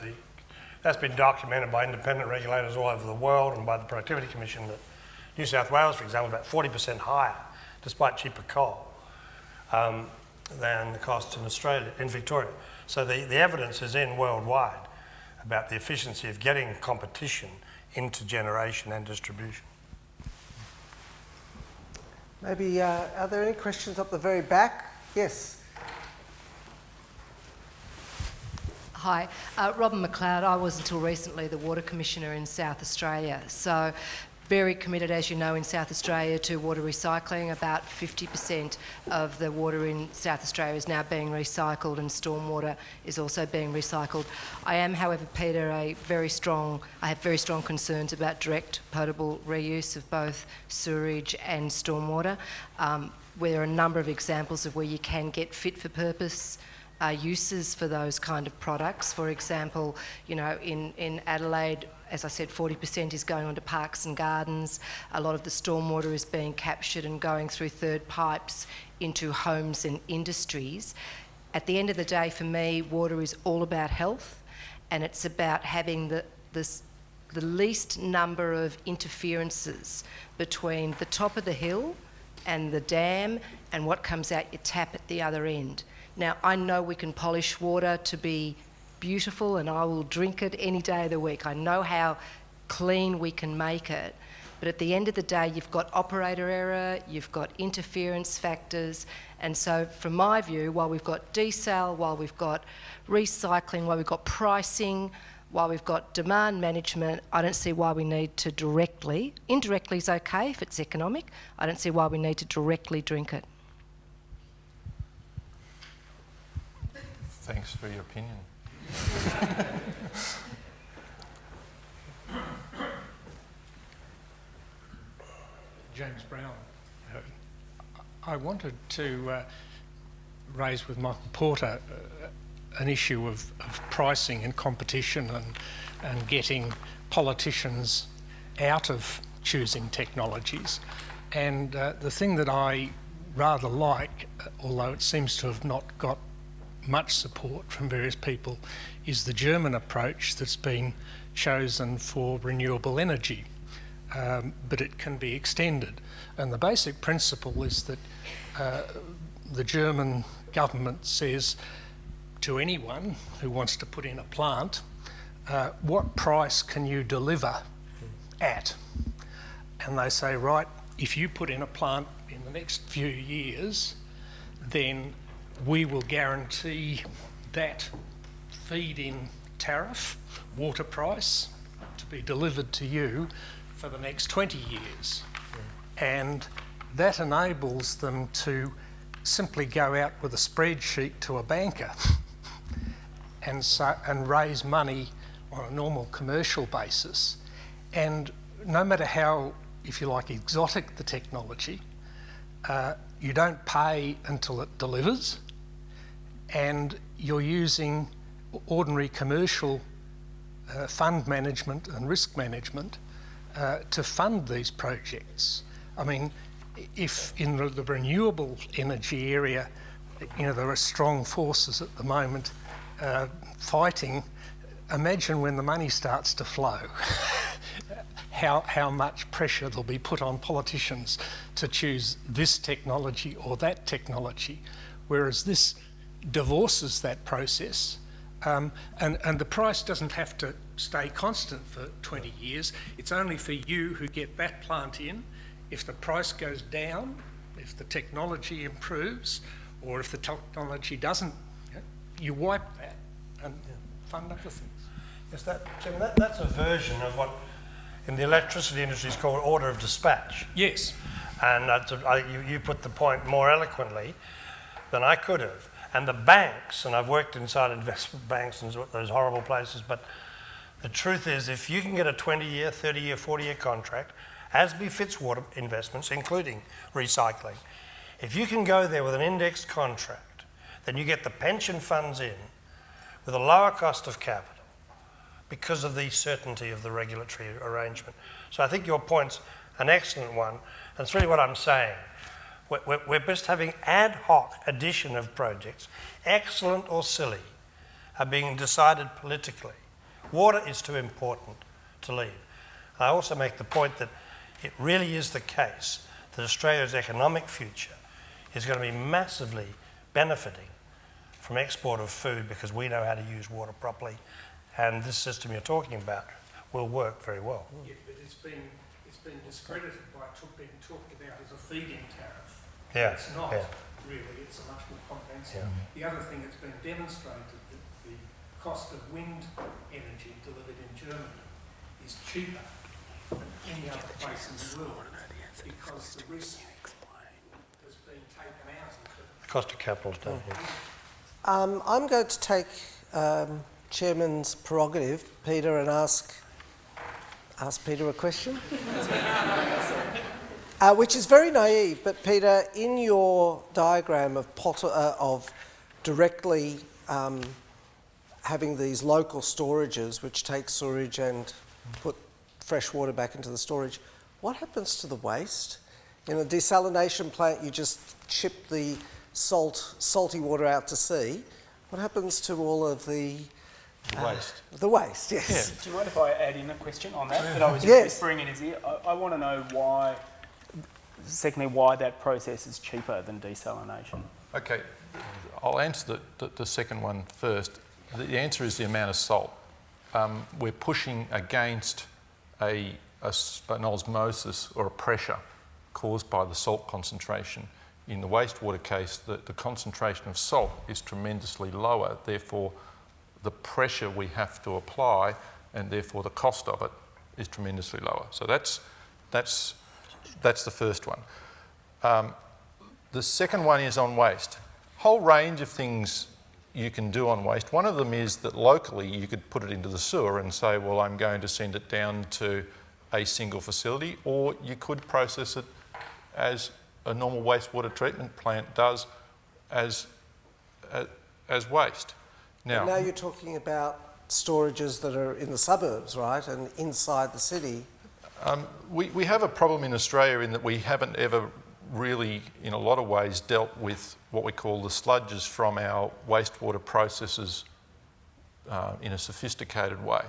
S9: that's been documented by independent regulators all over the world and by the Productivity Commission that New South Wales, for example, is about 40% higher, despite cheaper coal, than the costs in Australia, in Victoria. So the evidence is in worldwide about the efficiency of getting competition into generation and distribution.
S1: Maybe, are there any questions up the very back? Yes.
S10: Hi, Robin McLeod. I was until recently the Water Commissioner in South Australia. So very committed, as you know, in South Australia to water recycling. About 50% of the water in South Australia is now being recycled, and stormwater is also being recycled. I am, however, Peter, I have very strong concerns about direct potable reuse of both sewerage and stormwater. There are a number of examples of where you can get fit for purpose uses for those kind of products. For example, you know, in Adelaide, as I said, 40% is going onto parks and gardens. A lot of the stormwater is being captured and going through third pipes into homes and industries. At the end of the day, for me, water is all about health, and it's about having the least number of interferences between the top of the hill and the dam and what comes out your tap at the other end. Now, I know we can polish water to be beautiful, and I will drink it any day of the week. I know how clean we can make it. But at the end of the day, you've got operator error, you've got interference factors. And so from my view, while we've got desal, while we've got recycling, while we've got pricing, while we've got demand management, I don't see why we need to indirectly is okay if it's economic, I don't see why we need to directly drink it.
S3: Thanks for your opinion.
S11: James Brown. I wanted to raise with Michael Porter an issue of pricing and competition and getting politicians out of choosing technologies. And the thing that I rather like, although it seems to have not got much support from various people, is the German approach that's been chosen for renewable energy, but it can be extended. And the basic principle is that the German government says to anyone who wants to put in a plant, what price can you deliver at? And they say, right, if you put in a plant in the next few years, then we will guarantee that feed-in tariff, water price, to be delivered to you for the next 20 years. And that enables them to simply go out with a spreadsheet to a banker and raise money on a normal commercial basis. And no matter how, if you like, exotic the technology, you don't pay until it delivers, and you're using ordinary commercial fund management and risk management to fund these projects. I mean, if in the renewable energy area, you know, there are strong forces at the moment fighting, imagine when the money starts to flow, how much pressure there'll be put on politicians to choose this technology or that technology, whereas this divorces that process, and the price doesn't have to stay constant for 20 years. It's only for you who get that plant in. If the price goes down, if the technology improves, or if the technology doesn't, you wipe that and fund other things.
S9: Yes, Jim, that's a version of what in the electricity industry is called order of dispatch.
S11: Yes.
S9: And you put the point more eloquently than I could have. And the banks, and I've worked inside investment banks and those horrible places, but The truth is, if you can get a 20-year, 30-year, 40-year contract, as befits water investments, including recycling, if you can go there with an indexed contract, then you get the pension funds in with a lower cost of capital because of the certainty of the regulatory arrangement. So I think your point's an excellent one, and it's really what I'm saying. We're just having ad hoc addition of projects, excellent or silly, are being decided politically. Water is too important to leave. I also make the point that it really is the case that Australia's economic future is going to be massively benefiting from export of food because we know how to use water properly, and this system you're talking about will work very well.
S11: Yeah, but it's been discredited by being talked about as a feed-in tariff.
S9: Yeah,
S11: it's not
S9: yeah.
S11: really, it's a much more comprehensive.
S9: Yeah.
S11: The other thing that's been demonstrated that the cost of wind energy delivered in Germany is cheaper than any other place in the world because the risk has been taken out of it.
S9: The cost of capital is down here.
S1: I'm going to take Chairman's prerogative, Peter, and ask Peter a question. Which is very naive, but Peter, in your diagram of directly having these local storages which take sewage and put fresh water back into the storage, what happens to the waste? In a desalination plant, you just ship the salty water out to sea. What happens to all of the
S3: Waste.
S1: The waste, yes.
S3: Yeah.
S2: Do you mind if I add in a question on that? That I was just
S1: Yes.
S2: whispering in his ear. I want to know why, secondly, why that process is cheaper than desalination.
S3: Okay, I'll answer the second one first. The answer is the amount of salt. We're pushing against an osmosis or a pressure caused by the salt concentration. In the wastewater case, the concentration of salt is tremendously lower, therefore the pressure we have to apply and therefore the cost of it is tremendously lower. So that's the first one. The second one is on waste. Whole range of things you can do on waste. One of them is that locally you could put it into the sewer and say, well, I'm going to send it down to a single facility, or you could process it as a normal wastewater treatment plant does as waste.
S1: Now you're talking about storages that are in the suburbs, right, and inside the city.
S3: We have a problem in Australia in that we haven't ever really, in a lot of ways, dealt with what we call the sludges from our wastewater processes in a sophisticated way.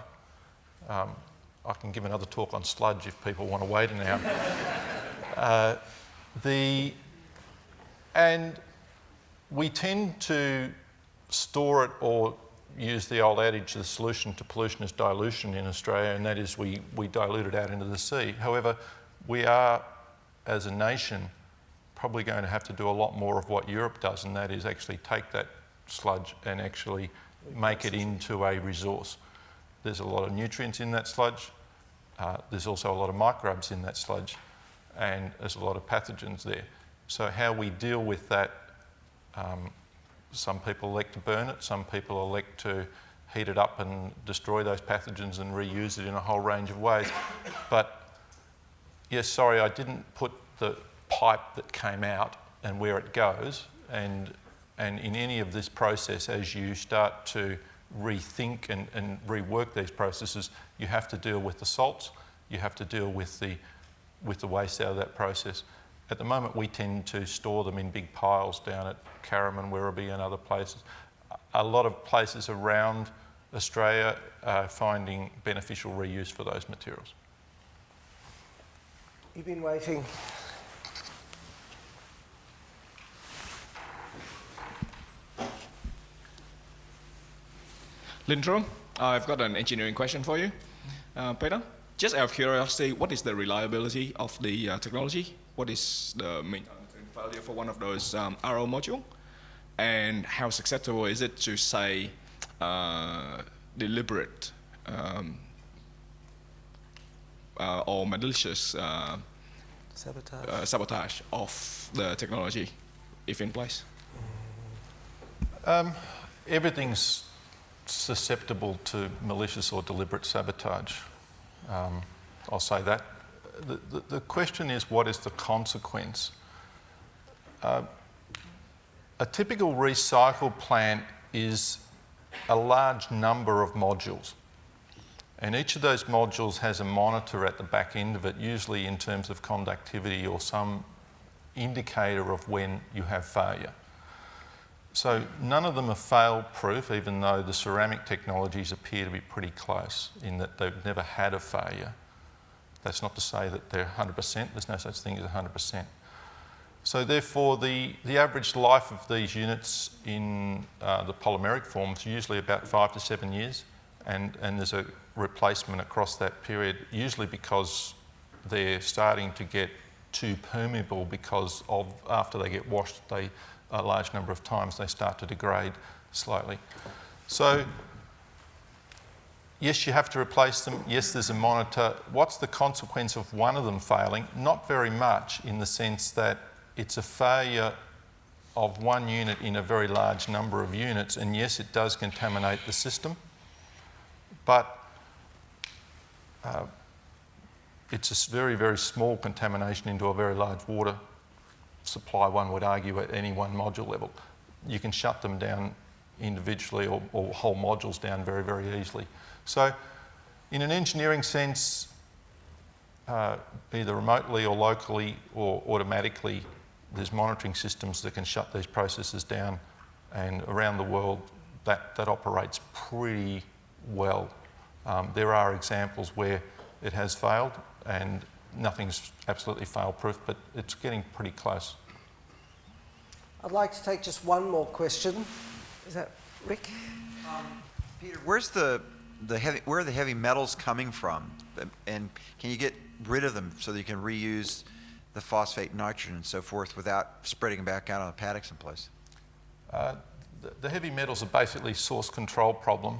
S3: I can give another talk on sludge if people want to wait an hour. And we tend to store it, or use the old adage, the solution to pollution is dilution in Australia, and that is we dilute it out into the sea. However, we are, as a nation, probably going to have to do a lot more of what Europe does, and that is actually take that sludge and actually make it into a resource. There's a lot of nutrients in that sludge. There's also a lot of microbes in that sludge, and there's a lot of pathogens there. So how we deal with that, some people elect to burn it, some people elect to heat it up and destroy those pathogens and reuse it in a whole range of ways. But yes, sorry, I didn't put the pipe that came out and where it goes, and in any of this process, as you start to rethink and rework these processes, you have to deal with the salts, you have to deal with the waste out of that process. At the moment, we tend to store them in big piles down at Carrum and Werribee and other places. A lot of places around Australia are finding beneficial reuse for those materials.
S1: You've been waiting.
S12: Lindro, I've got an engineering question for you. Peter, just out of curiosity, what is the reliability of the technology? What is the main failure for one of those RO module? And how successful is it to say deliberate or malicious sabotage of the technology, if in place?
S3: Everything's susceptible to malicious or deliberate sabotage. I'll say that. The question is, what is the consequence? A typical recycle plant is a large number of modules. And each of those modules has a monitor at the back end of it, usually in terms of conductivity or some indicator of when you have failure. So none of them are fail-proof, even though the ceramic technologies appear to be pretty close in that they've never had a failure. That's not to say that they're 100%. There's no such thing as 100%. So therefore, the average life of these units in the polymeric form is usually about 5 to 7 years, and there's a replacement across that period, usually because they're starting to get too permeable because of, after they get washed, a large number of times they start to degrade slightly. So yes, you have to replace them. Yes, there's a monitor. What's the consequence of one of them failing? Not very much, in the sense that it's a failure of one unit in a very large number of units, and yes, it does contaminate the system, but it's a very, very small contamination into a very large water supply, one would argue, at any one module level. You can shut them down individually or whole modules down very, very easily. So in an engineering sense, either remotely or locally or automatically, there's monitoring systems that can shut these processes down, and around the world that operates pretty well. There are examples where it has failed and nothing's absolutely fail-proof, but it's getting pretty close.
S1: I'd like to take just one more question. Is that Rick?
S13: Peter, where are the heavy metals coming from? And can you get rid of them so that you can reuse the phosphate, nitrogen, and so forth without spreading them back out on the paddocks in place?
S3: The heavy metals are basically source control problem.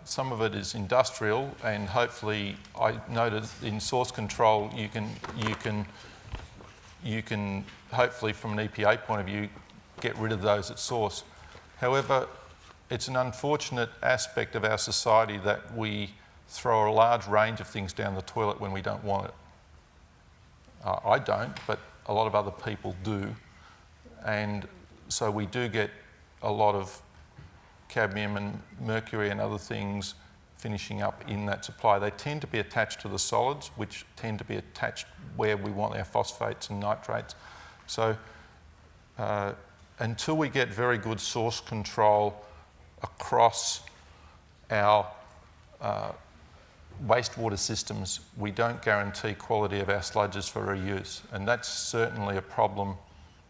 S3: Some of it is industrial, and hopefully, I noted in source control, you can hopefully, from an EPA point of view, get rid of those at source. However, it's an unfortunate aspect of our society that we throw a large range of things down the toilet when we don't want it. I don't, but a lot of other people do. And so we do get a lot of cadmium and mercury and other things finishing up in that supply. They tend to be attached to the solids, which tend to be attached where we want our phosphates and nitrates. So until we get very good source control across our wastewater systems, we don't guarantee quality of our sludges for reuse. And that's certainly a problem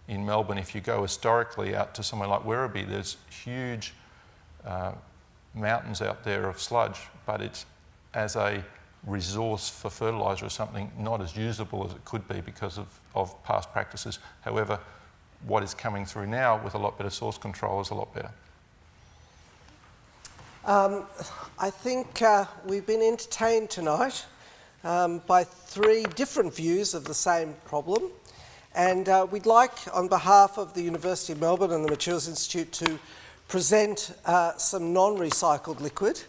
S3: in Melbourne. If you go historically out to somewhere like Werribee, there's huge mountains out there of sludge, but it's, as a resource for fertiliser or something, not as usable as it could be because of past practices. However, what is coming through now with a lot better source control is a lot better.
S1: I think we've been entertained tonight by 3 different views of the same problem, and we'd like, on behalf of the University of Melbourne and the Materials Institute, to present some non-recycled liquid.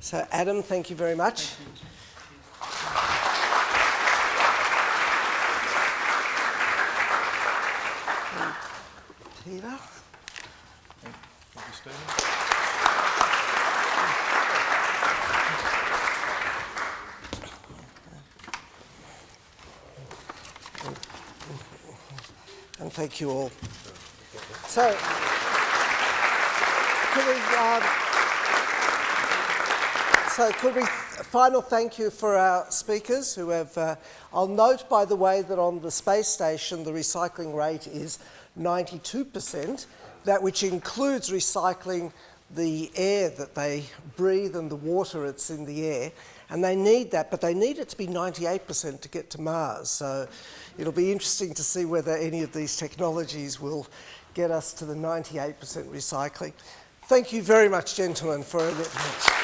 S1: So Adam, thank you very much. Peter.
S3: Thank you, Stephen.
S1: And thank you all. So, could we final thank you for our speakers who have, I'll note, by the way, that on the space station the recycling rate is 92%, that which includes recycling the air that they breathe and the water that's in the air, and they need that, but they need it to be 98% to get to Mars. So it'll be interesting to see whether any of these technologies will get us to the 98% recycling. Thank you very much, gentlemen, for a little bit.